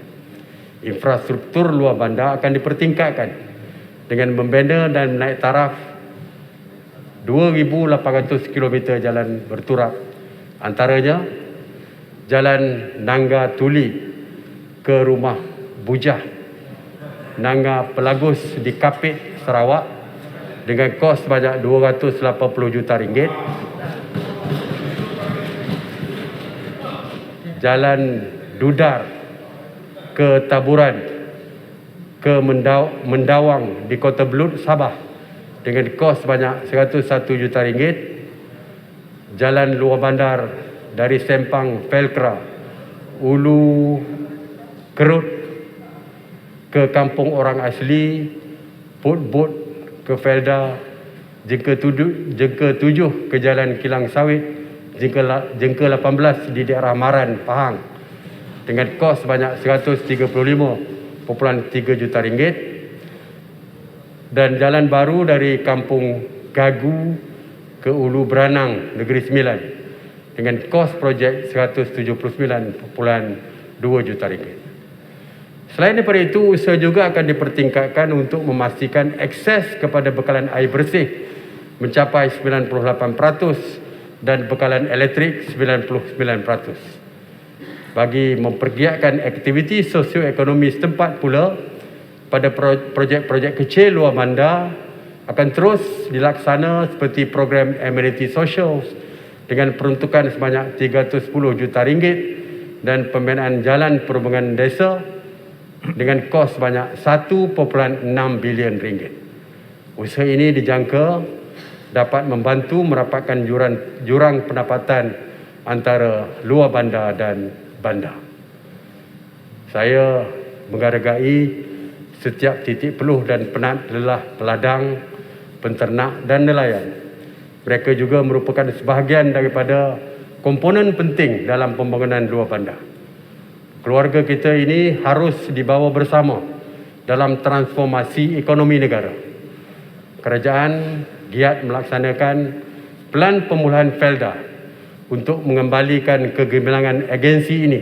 Infrastruktur luar bandar akan dipertingkatkan dengan membina dan menaik taraf 2,800 km jalan berturap. Antaranya Jalan Nangga Tuli ke Rumah Bujah, Nangga Pelagus di Kapit, Sarawak dengan kos banyak 280 juta ringgit. Jalan Dudar ke Taburan ke Mendawang di Kota Belud, Sabah dengan kos banyak 101 juta ringgit. Jalan luar bandar dari Sempang Felkra, Ulu Kerut ke Kampung Orang Asli, Put ke Felda, Jengka 7 ke Jalan Kilang Sawit, Jengka 18 di daerah Maran, Pahang dengan kos banyak 135.3 juta ringgit. Dan jalan baru dari Kampung Gagu ke Ulu Beranang, Negeri Sembilan dengan kos projek 179.2 juta ringgit. Selain daripada itu, usaha juga akan dipertingkatkan untuk memastikan akses kepada bekalan air bersih mencapai 98% dan bekalan elektrik 99%. Bagi mempergiatkan aktiviti sosioekonomi setempat pula, pada projek-projek kecil luar bandar akan terus dilaksana seperti program amenity social dengan peruntukan sebanyak 310 juta ringgit dan pembinaan jalan perhubungan desa dengan kos banyak 1.6 bilion ringgit. Usaha ini dijangka dapat membantu merapatkan jurang pendapatan antara luar bandar dan bandar. Saya menghargai setiap titik peluh dan penat lelah peladang, penternak dan nelayan. Mereka juga merupakan sebahagian daripada komponen penting dalam pembangunan luar bandar. Keluarga kita ini harus dibawa bersama dalam transformasi ekonomi negara. Kerajaan giat melaksanakan Pelan Pemulihan Felda untuk mengembalikan kegemilangan agensi ini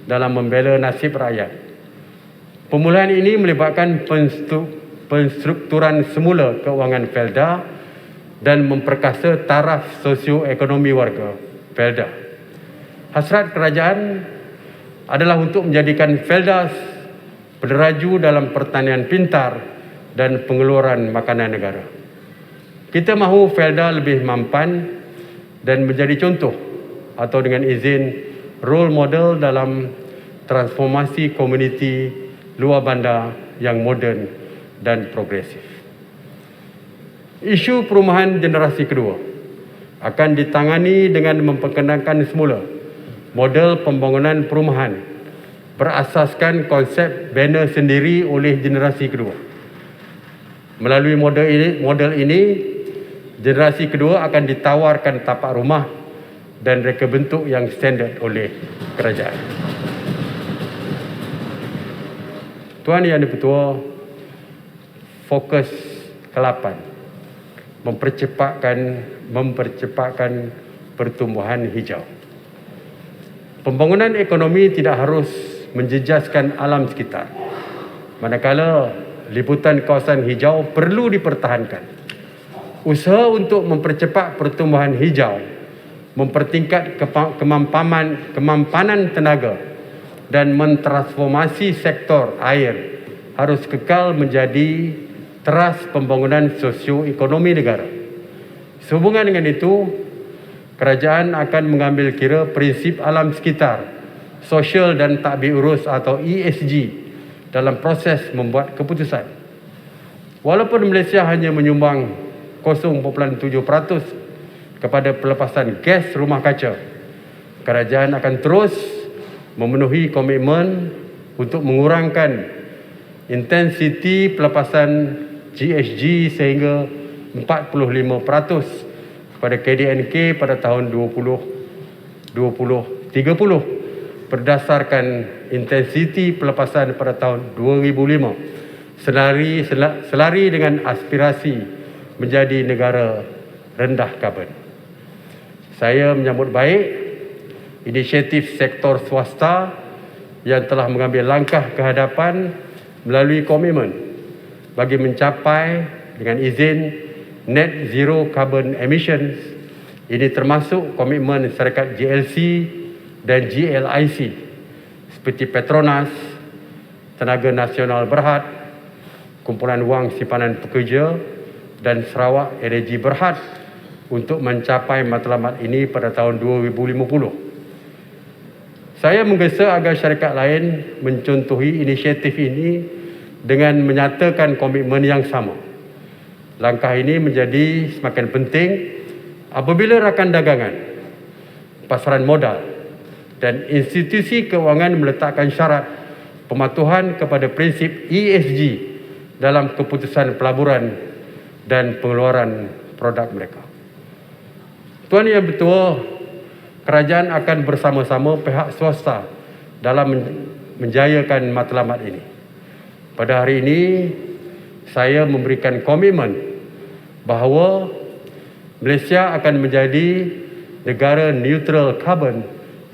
dalam membela nasib rakyat. Pemulihan ini melibatkan penstrukturan semula keuangan Felda dan memperkasa taraf sosioekonomi warga Felda. Hasrat kerajaan adalah untuk menjadikan Felda peneraju dalam pertanian pintar dan pengeluaran makanan negara. Kita mahu Felda lebih mampan dan menjadi contoh atau dengan izin role model dalam transformasi komuniti luar bandar yang moden dan progresif. Isu perumahan generasi kedua akan ditangani dengan memperkenalkan semula model pembangunan perumahan berasaskan konsep bina sendiri oleh generasi kedua. Melalui model ini, generasi kedua akan ditawarkan tapak rumah dan reka bentuk yang standard oleh kerajaan. Tuan Yang Di-Pertua, fokus ke-8, mempercepatkan pertumbuhan hijau. Pembangunan ekonomi tidak harus menjejaskan alam sekitar. Manakala liputan kawasan hijau perlu dipertahankan. Usaha untuk mempercepat pertumbuhan hijau, mempertingkat kemampanan tenaga dan mentransformasi sektor air harus kekal menjadi teras pembangunan sosioekonomi negara. Sehubungan dengan itu, kerajaan akan mengambil kira prinsip alam sekitar, sosial dan takbir urus atau ESG dalam proses membuat keputusan. Walaupun Malaysia hanya menyumbang 0.7% kepada pelepasan gas rumah kaca, kerajaan akan terus memenuhi komitmen untuk mengurangkan intensiti pelepasan GHG sehingga 45% pada KDNK pada tahun 2030 berdasarkan intensiti pelepasan pada tahun 2005 selari dengan aspirasi menjadi negara rendah karbon. Saya menyambut baik inisiatif sektor swasta yang telah mengambil langkah ke hadapan melalui komitmen bagi mencapai dengan izin net zero carbon emissions. Ini termasuk komitmen syarikat GLC dan GLIC seperti Petronas, Tenaga Nasional Berhad, Kumpulan Wang Simpanan Pekerja dan Sarawak Energy Berhad untuk mencapai matlamat ini pada tahun 2050. Saya menggesa agar syarikat lain mencontohi inisiatif ini dengan menyatakan komitmen yang sama. Langkah ini menjadi semakin penting apabila rakan dagangan, pasaran modal dan institusi keuangan meletakkan syarat pematuhan kepada prinsip ESG dalam keputusan pelaburan dan pengeluaran produk mereka. Tuan Yang Bertuah, kerajaan akan bersama-sama pihak swasta dalam menjayakan matlamat ini. Pada hari ini, saya memberikan komitmen bahawa Malaysia akan menjadi negara neutral carbon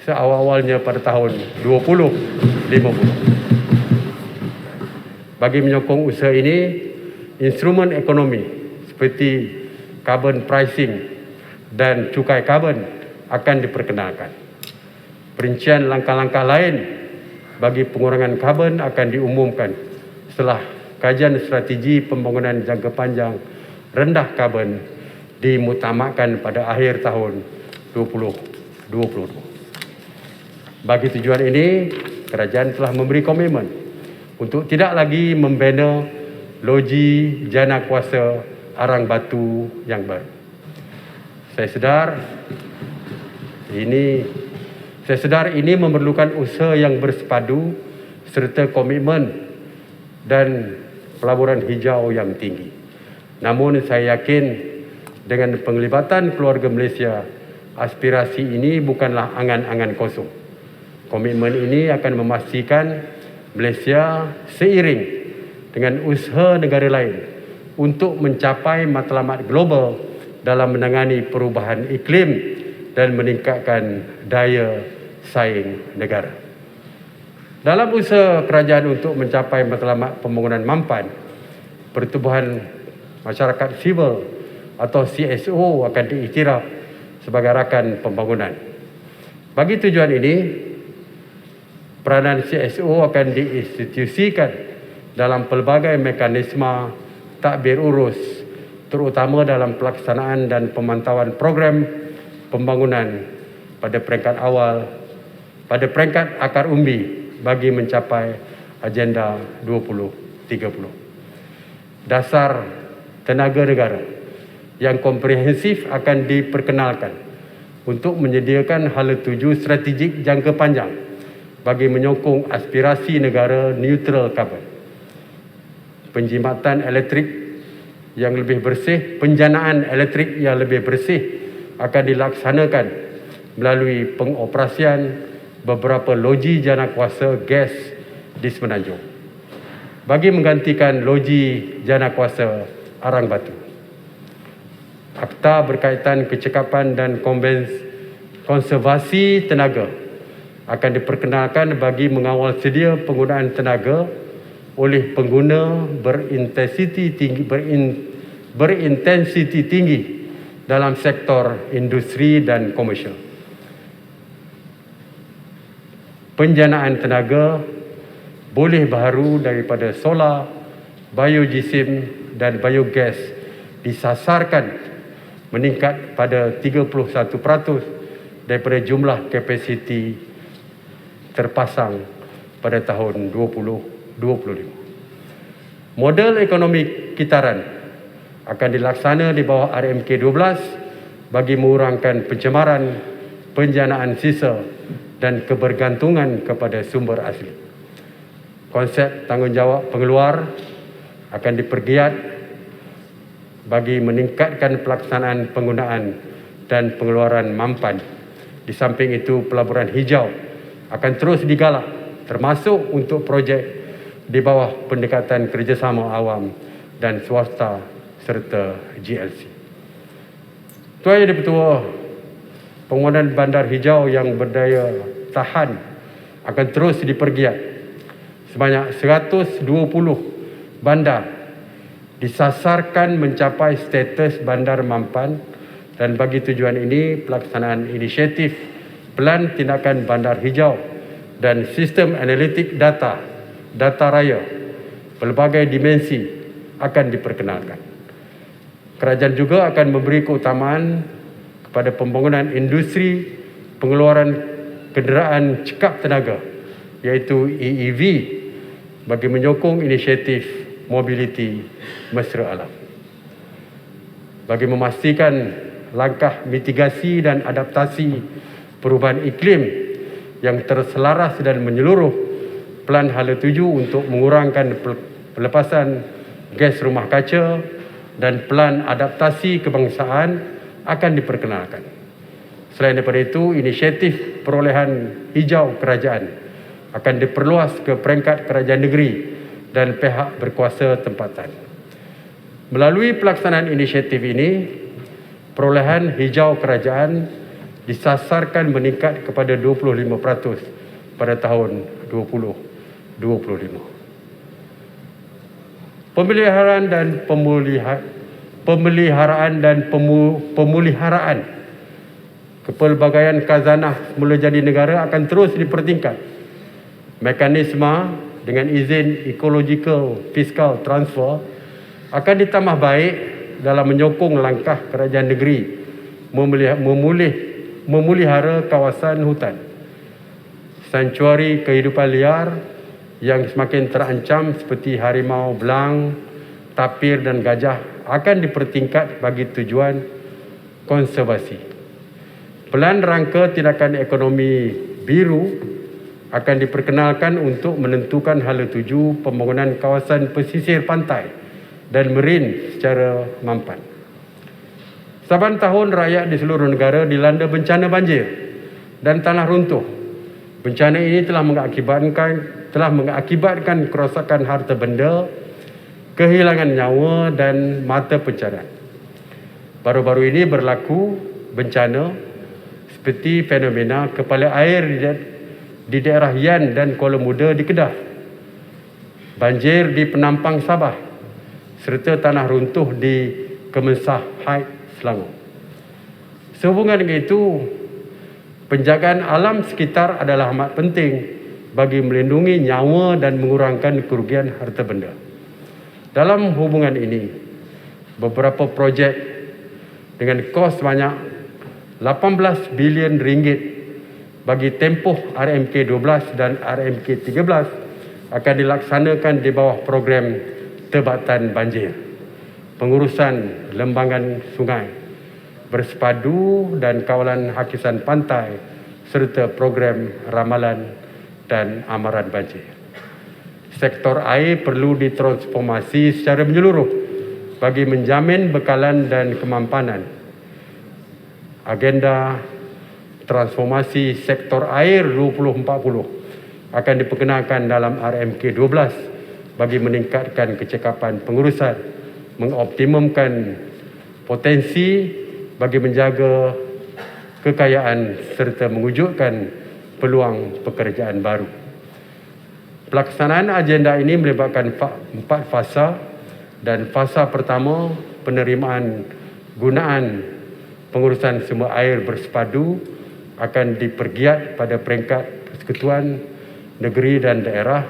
seawal-awalnya pada tahun 2050. Bagi menyokong usaha ini, instrumen ekonomi seperti carbon pricing dan cukai karbon akan diperkenalkan. Perincian langkah-langkah lain bagi pengurangan karbon akan diumumkan setelah kajian strategi pembangunan jangka panjang rendah karbon dimutamakkan pada akhir tahun 2022. Bagi tujuan ini, kerajaan telah memberi komitmen untuk tidak lagi membina loji jana kuasa arang batu yang baru. Saya sedar ini memerlukan usaha yang bersepadu serta komitmen dan pelaburan hijau yang tinggi. Namun saya yakin dengan penglibatan keluarga Malaysia, aspirasi ini bukanlah angan-angan kosong. Komitmen ini akan memastikan Malaysia seiring dengan usaha negara lain untuk mencapai matlamat global dalam menangani perubahan iklim dan meningkatkan daya saing negara. Dalam usaha kerajaan untuk mencapai matlamat pembangunan mampan, Pertubuhan Masyarakat Sivil atau CSO akan diiktiraf sebagai rakan pembangunan. Bagi tujuan ini, peranan CSO akan diinstitusikan dalam pelbagai mekanisme takbir urus, terutama dalam pelaksanaan dan pemantauan program pembangunan pada peringkat akar umbi bagi mencapai Agenda 2030. Dasar tenaga negara yang komprehensif akan diperkenalkan untuk menyediakan hala tuju strategik jangka panjang bagi menyokong aspirasi negara neutral carbon. Penjimatan elektrik yang lebih bersih, penjanaan elektrik yang lebih bersih akan dilaksanakan melalui pengoperasian beberapa loji jana kuasa gas di Semenanjung bagi menggantikan loji jana kuasa arang batu. Akta berkaitan kecekapan dan konservasi tenaga akan diperkenalkan bagi mengawal sedia penggunaan tenaga oleh pengguna berintensiti tinggi dalam sektor industri dan komersial. Penjanaan tenaga boleh baharu daripada solar, biogesim dan biogas disasarkan meningkat pada 31% daripada jumlah kapasiti terpasang pada tahun 2025. Model ekonomi kitaran akan dilaksana di bawah RMK 12 bagi mengurangkan pencemaran, penjanaan sisa dan kebergantungan kepada sumber asli. Konsep tanggungjawab pengeluar akan dipergiat bagi meningkatkan pelaksanaan penggunaan dan pengeluaran mampan. Di samping itu, pelaburan hijau akan terus digalak, termasuk untuk projek di bawah pendekatan kerjasama awam dan swasta serta GLC. Tuan Yang Di-Pertua, pembangunan bandar hijau yang berdaya tahan akan terus dipergiat. Sebanyak 120 bandar disasarkan mencapai status bandar mampan, dan bagi tujuan ini pelaksanaan inisiatif Pelan Tindakan Bandar Hijau dan sistem analitik data raya pelbagai dimensi akan diperkenalkan. Kerajaan juga akan memberi keutamaan kepada pembangunan industri pengeluaran kenderaan cekap tenaga iaitu EEV bagi menyokong inisiatif mobiliti mesra alam. Bagi memastikan langkah mitigasi dan adaptasi perubahan iklim yang terselaras dan menyeluruh, Pelan Hala 7 untuk mengurangkan pelepasan gas rumah kaca dan Pelan Adaptasi Kebangsaan akan diperkenalkan. Selain daripada itu, inisiatif perolehan hijau kerajaan akan diperluas ke peringkat kerajaan negeri dan pihak berkuasa tempatan. Melalui pelaksanaan inisiatif ini, perolehan hijau kerajaan disasarkan meningkat kepada 25% pada tahun 2025. Pemeliharaan dan pemuliharaan kepelbagaian khazanah semula jadi negara akan terus dipertingkat. Mekanisme dengan izin ecological fiscal transfer akan ditambah baik dalam menyokong langkah kerajaan negeri memulihara kawasan hutan, santuari kehidupan liar yang semakin terancam seperti harimau belang, tapir dan gajah akan dipertingkat bagi tujuan konservasi. Pelan rangka tindakan ekonomi biru akan diperkenalkan untuk menentukan hala tuju pembangunan kawasan pesisir pantai dan marin secara mampan. Saban tahun rakyat di seluruh negara dilanda bencana banjir dan tanah runtuh. Bencana ini telah mengakibatkan kerosakan harta benda, kehilangan nyawa dan mata pencarian. Baru-baru ini berlaku bencana seperti fenomena kepala air di daerah Yan dan Kuala Muda di Kedah, banjir di Penampang Sabah, serta tanah runtuh di Kemensah Heights, Selangor. Sehubungan dengan itu, penjagaan alam sekitar adalah amat penting bagi melindungi nyawa dan mengurangkan kerugian harta benda. Dalam hubungan ini, beberapa projek dengan kos banyak 18 bilion ringgit bagi tempoh RMK12 dan RMK13 akan dilaksanakan di bawah program Tebatan Banjir, pengurusan lembangan sungai, bersepadu dan kawalan hakisan pantai serta program ramalan dan amaran banjir. Sektor air perlu ditransformasi secara menyeluruh bagi menjamin bekalan dan kemampanan. Agenda transformasi sektor air 2040 akan diperkenalkan dalam RMK 12 bagi meningkatkan kecekapan pengurusan, mengoptimumkan potensi bagi menjaga kekayaan serta mewujudkan peluang pekerjaan baru. Pelaksanaan agenda ini melibatkan 4 fasa, dan fasa pertama penerimaan gunaan pengurusan sumber air bersepadu akan dipergiat pada peringkat persekutuan negeri dan daerah.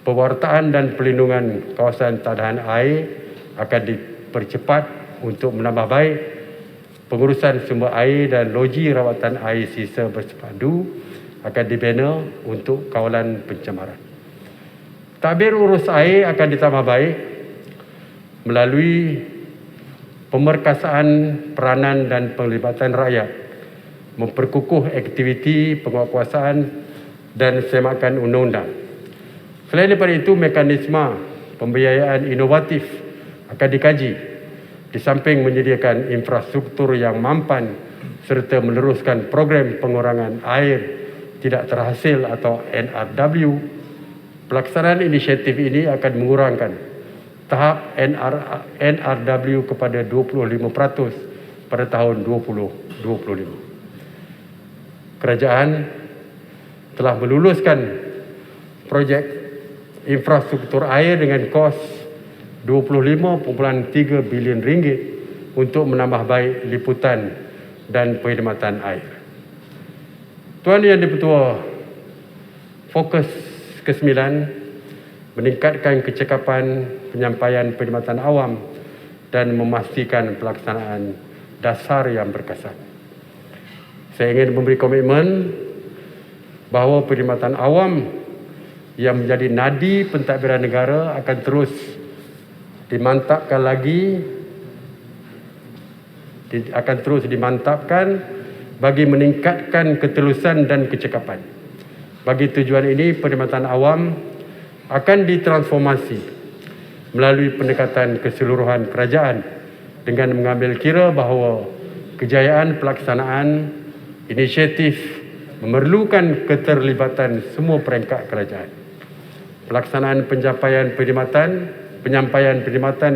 Pewartaan dan pelindungan kawasan tadahan air akan dipercepat untuk menambah baik pengurusan sumber air, dan loji rawatan air sisa bersepadu akan dibina untuk kawalan pencemaran. Tadbir urus air akan ditambah baik melalui pemerkasaan peranan dan penglibatan rakyat, memperkukuh aktiviti penguatkuasaan dan semakan undang-undang. Selain daripada itu, mekanisme pembiayaan inovatif akan dikaji di samping menyediakan infrastruktur yang mampan serta meneruskan program pengurangan air tidak terhasil atau NRW. Pelaksanaan inisiatif ini akan mengurangkan tahap NRW kepada 25% pada tahun 2025. Kerajaan telah meluluskan projek infrastruktur air dengan kos RM25.3 bilion untuk menambah baik liputan dan perkhidmatan air. Tuan Yang di-Pertua, fokus ke-9 meningkatkan kecekapan penyampaian perkhidmatan awam dan memastikan pelaksanaan dasar yang berkesan. Saya ingin memberi komitmen bahawa perkhidmatan awam yang menjadi nadi pentadbiran negara akan terus dimantapkan bagi meningkatkan ketelusan dan kecekapan. Bagi tujuan ini, perkhidmatan awam akan ditransformasi melalui pendekatan keseluruhan kerajaan dengan mengambil kira bahawa kejayaan pelaksanaan inisiatif memerlukan keterlibatan semua peringkat kerajaan. Pelaksanaan penyampaian perkhidmatan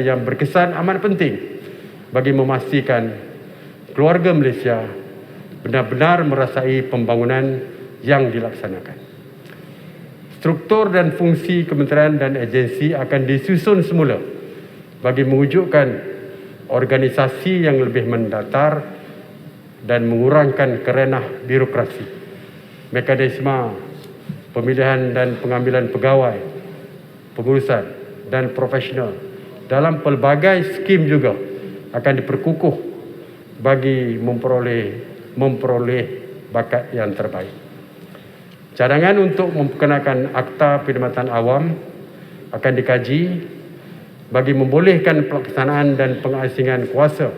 yang berkesan amat penting bagi memastikan keluarga Malaysia benar-benar merasai pembangunan yang dilaksanakan. Struktur dan fungsi kementerian dan agensi akan disusun semula bagi mewujudkan organisasi yang lebih mendatar dan mengurangkan kerenah birokrasi. Mekanisme pemilihan dan pengambilan pegawai, pengurusan dan profesional dalam pelbagai skim juga akan diperkukuh bagi memperoleh bakat yang terbaik. Cadangan untuk memperkenalkan Akta Perkhidmatan Awam akan dikaji bagi membolehkan pelaksanaan dan pengasingan kuasa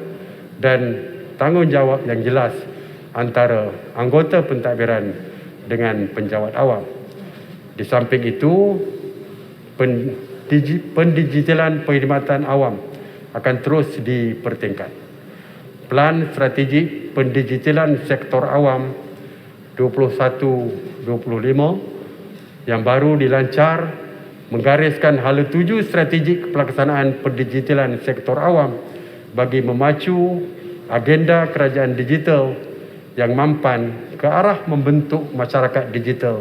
dan tanggungjawab yang jelas antara anggota pentadbiran dengan penjawat awam. Di samping itu, pendigitalan perkhidmatan awam akan terus dipertingkat. Plan strategik pendigitalan sektor awam 21-25 yang baru dilancar menggariskan hala tuju strategik pelaksanaan pendigitalan sektor awam bagi memacu agenda kerajaan digital yang mampan ke arah membentuk masyarakat digital.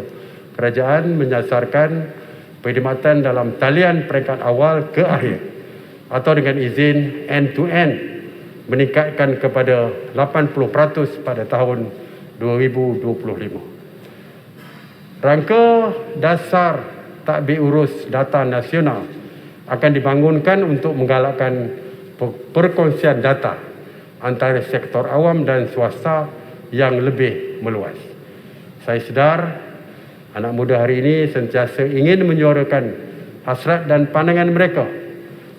Kerajaan menyasarkan perkhidmatan dalam talian peringkat awal ke akhir atau dengan izin end-to-end meningkatkan kepada 80% pada tahun 2025. Rangka dasar tadbir urus data nasional akan dibangunkan untuk menggalakkan perkongsian data antara sektor awam dan swasta yang lebih meluas. Saya sedar anak muda hari ini sentiasa ingin menyuarakan hasrat dan pandangan mereka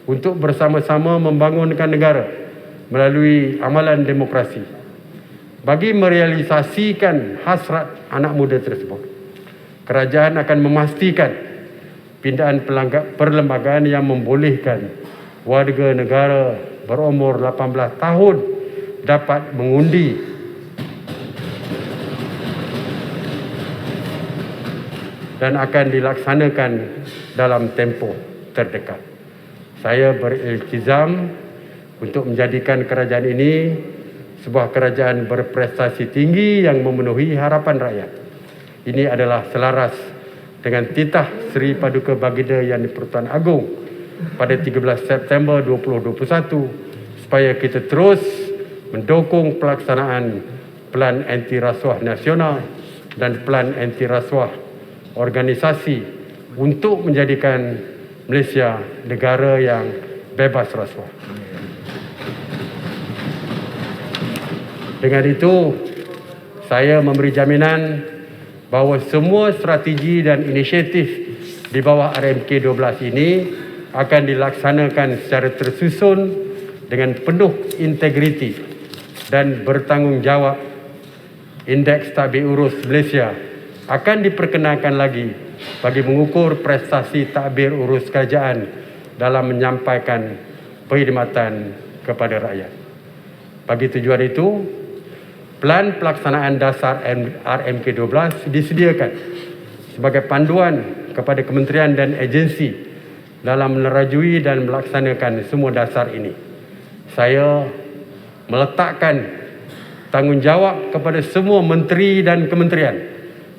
untuk bersama-sama membangunkan negara melalui amalan demokrasi. Bagi merealisasikan hasrat anak muda tersebut, kerajaan akan memastikan pindaan perlembagaan yang membolehkan warga negara berumur 18 tahun dapat mengundi dan akan dilaksanakan dalam tempoh terdekat. Saya beriltizam untuk menjadikan kerajaan ini sebuah kerajaan berprestasi tinggi yang memenuhi harapan rakyat. Ini adalah selaras dengan titah Seri Paduka Baginda Yang di-Pertuan Agong pada 13 September 2021 supaya kita terus mendukung pelaksanaan Plan Anti Rasuah Nasional dan Plan Anti Rasuah Organisasi untuk menjadikan Malaysia negara yang bebas rasuah. Dengan itu, saya memberi jaminan bahawa semua strategi dan inisiatif di bawah RMK12 ini akan dilaksanakan secara tersusun dengan penuh integriti dan bertanggungjawab. Indeks Tadbir Urus Malaysia akan diperkenalkan lagi bagi mengukur prestasi tadbir urus kerajaan dalam menyampaikan perkhidmatan kepada rakyat. Bagi tujuan itu, Plan pelaksanaan dasar RMK12 disediakan sebagai panduan kepada kementerian dan agensi dalam menerajui dan melaksanakan semua dasar ini. Saya meletakkan tanggungjawab kepada semua menteri dan kementerian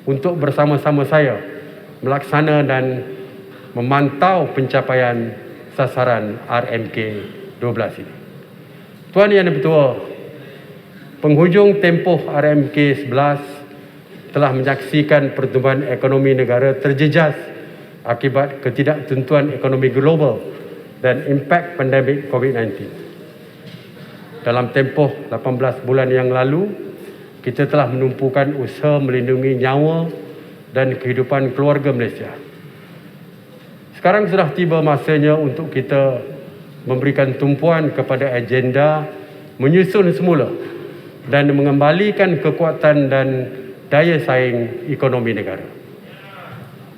untuk bersama-sama saya melaksana dan memantau pencapaian sasaran RMK 12 ini. Tuan Yang Dipertua, penghujung tempoh RMK 11 telah menyaksikan pertumbuhan ekonomi negara terjejas akibat ketidaktentuan ekonomi global dan impak pandemik COVID-19. Dalam tempoh 18 bulan yang lalu, kita telah menumpukan usaha melindungi nyawa dan kehidupan keluarga Malaysia. Sekarang sudah tiba masanya untuk kita memberikan tumpuan kepada agenda menyusun semula dan mengembalikan kekuatan dan daya saing ekonomi negara.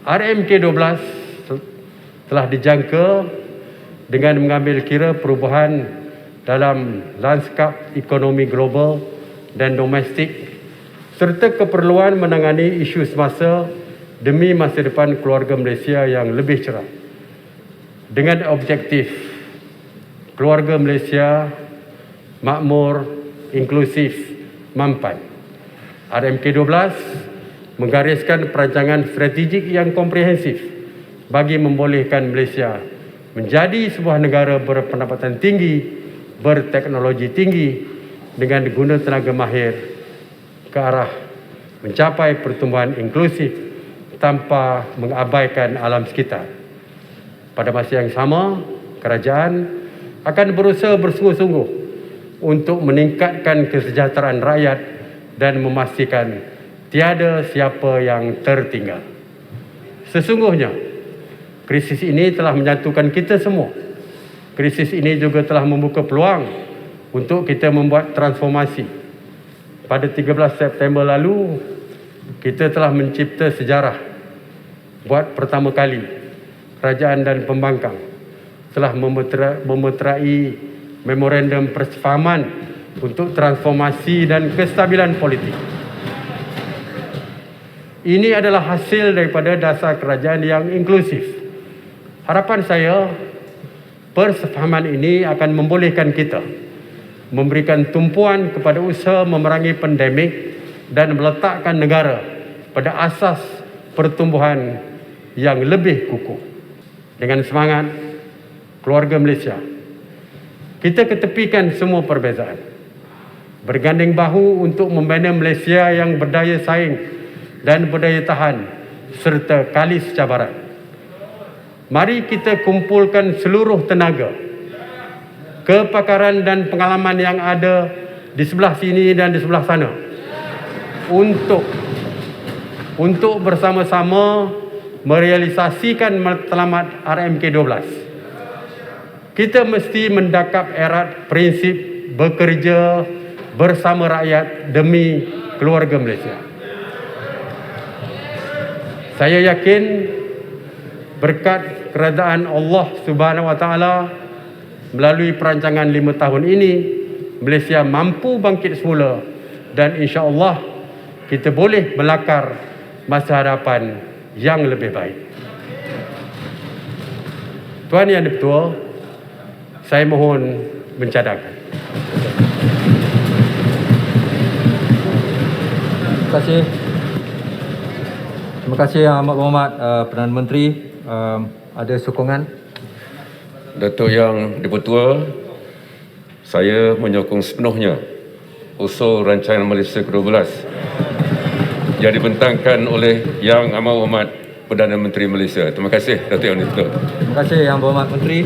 RMK 12 telah dijangka dengan mengambil kira perubahan dalam lanskap ekonomi global dan domestik serta keperluan menangani isu semasa demi masa depan keluarga Malaysia yang lebih cerah. Dengan objektif keluarga Malaysia makmur, inklusif, mampan. RMK 12 menggariskan perancangan strategik yang komprehensif bagi membolehkan Malaysia menjadi sebuah negara berpendapatan tinggi, berteknologi tinggi dengan guna tenaga mahir ke arah mencapai pertumbuhan inklusif tanpa mengabaikan alam sekitar. Pada masa yang sama, kerajaan akan berusaha bersungguh-sungguh untuk meningkatkan kesejahteraan rakyat dan memastikan tiada siapa yang tertinggal. Sesungguhnya, krisis ini telah menyatukan kita semua. Krisis ini juga telah membuka peluang untuk kita membuat transformasi. Pada 13 September lalu, kita telah mencipta sejarah. Buat pertama kali, kerajaan dan pembangkang telah memeterai memorandum persefahaman untuk transformasi dan kestabilan politik. Ini adalah hasil daripada dasar kerajaan yang inklusif. Harapan saya, persefahaman ini akan membolehkan kita memberikan tumpuan kepada usaha memerangi pandemik dan meletakkan negara pada asas pertumbuhan yang lebih kukuh. Dengan semangat keluarga Malaysia, kita ketepikan semua perbezaan, berganding bahu untuk membina Malaysia yang berdaya saing dan berdaya tahan serta kalis cabaran. Mari kita kumpulkan seluruh tenaga, kepakaran dan pengalaman yang ada di sebelah sini dan di sebelah sana untuk bersama-sama merealisasikan matlamat RMK 12. Kita mesti mendakap erat prinsip bekerja bersama rakyat demi keluarga Malaysia. Saya yakin berkat keredaan Allah Subhanahu Wa Taala melalui perancangan 5 tahun ini, Malaysia mampu bangkit semula dan insya-Allah kita boleh melakar masa hadapan yang lebih baik. Tuan Yang Dipertua, saya mohon mencadangkan. Terima kasih. Terima kasih Yang Amat Berhormat Perdana Menteri. Ada sokongan? Datuk Yang Dipertua, saya menyokong sepenuhnya usul rancangan Malaysia ke-12 yang dibentangkan oleh Yang Amat Berhormat Perdana Menteri Malaysia. Terima kasih Datuk Yang Dipertua. Terima kasih Yang Berhormat Menteri.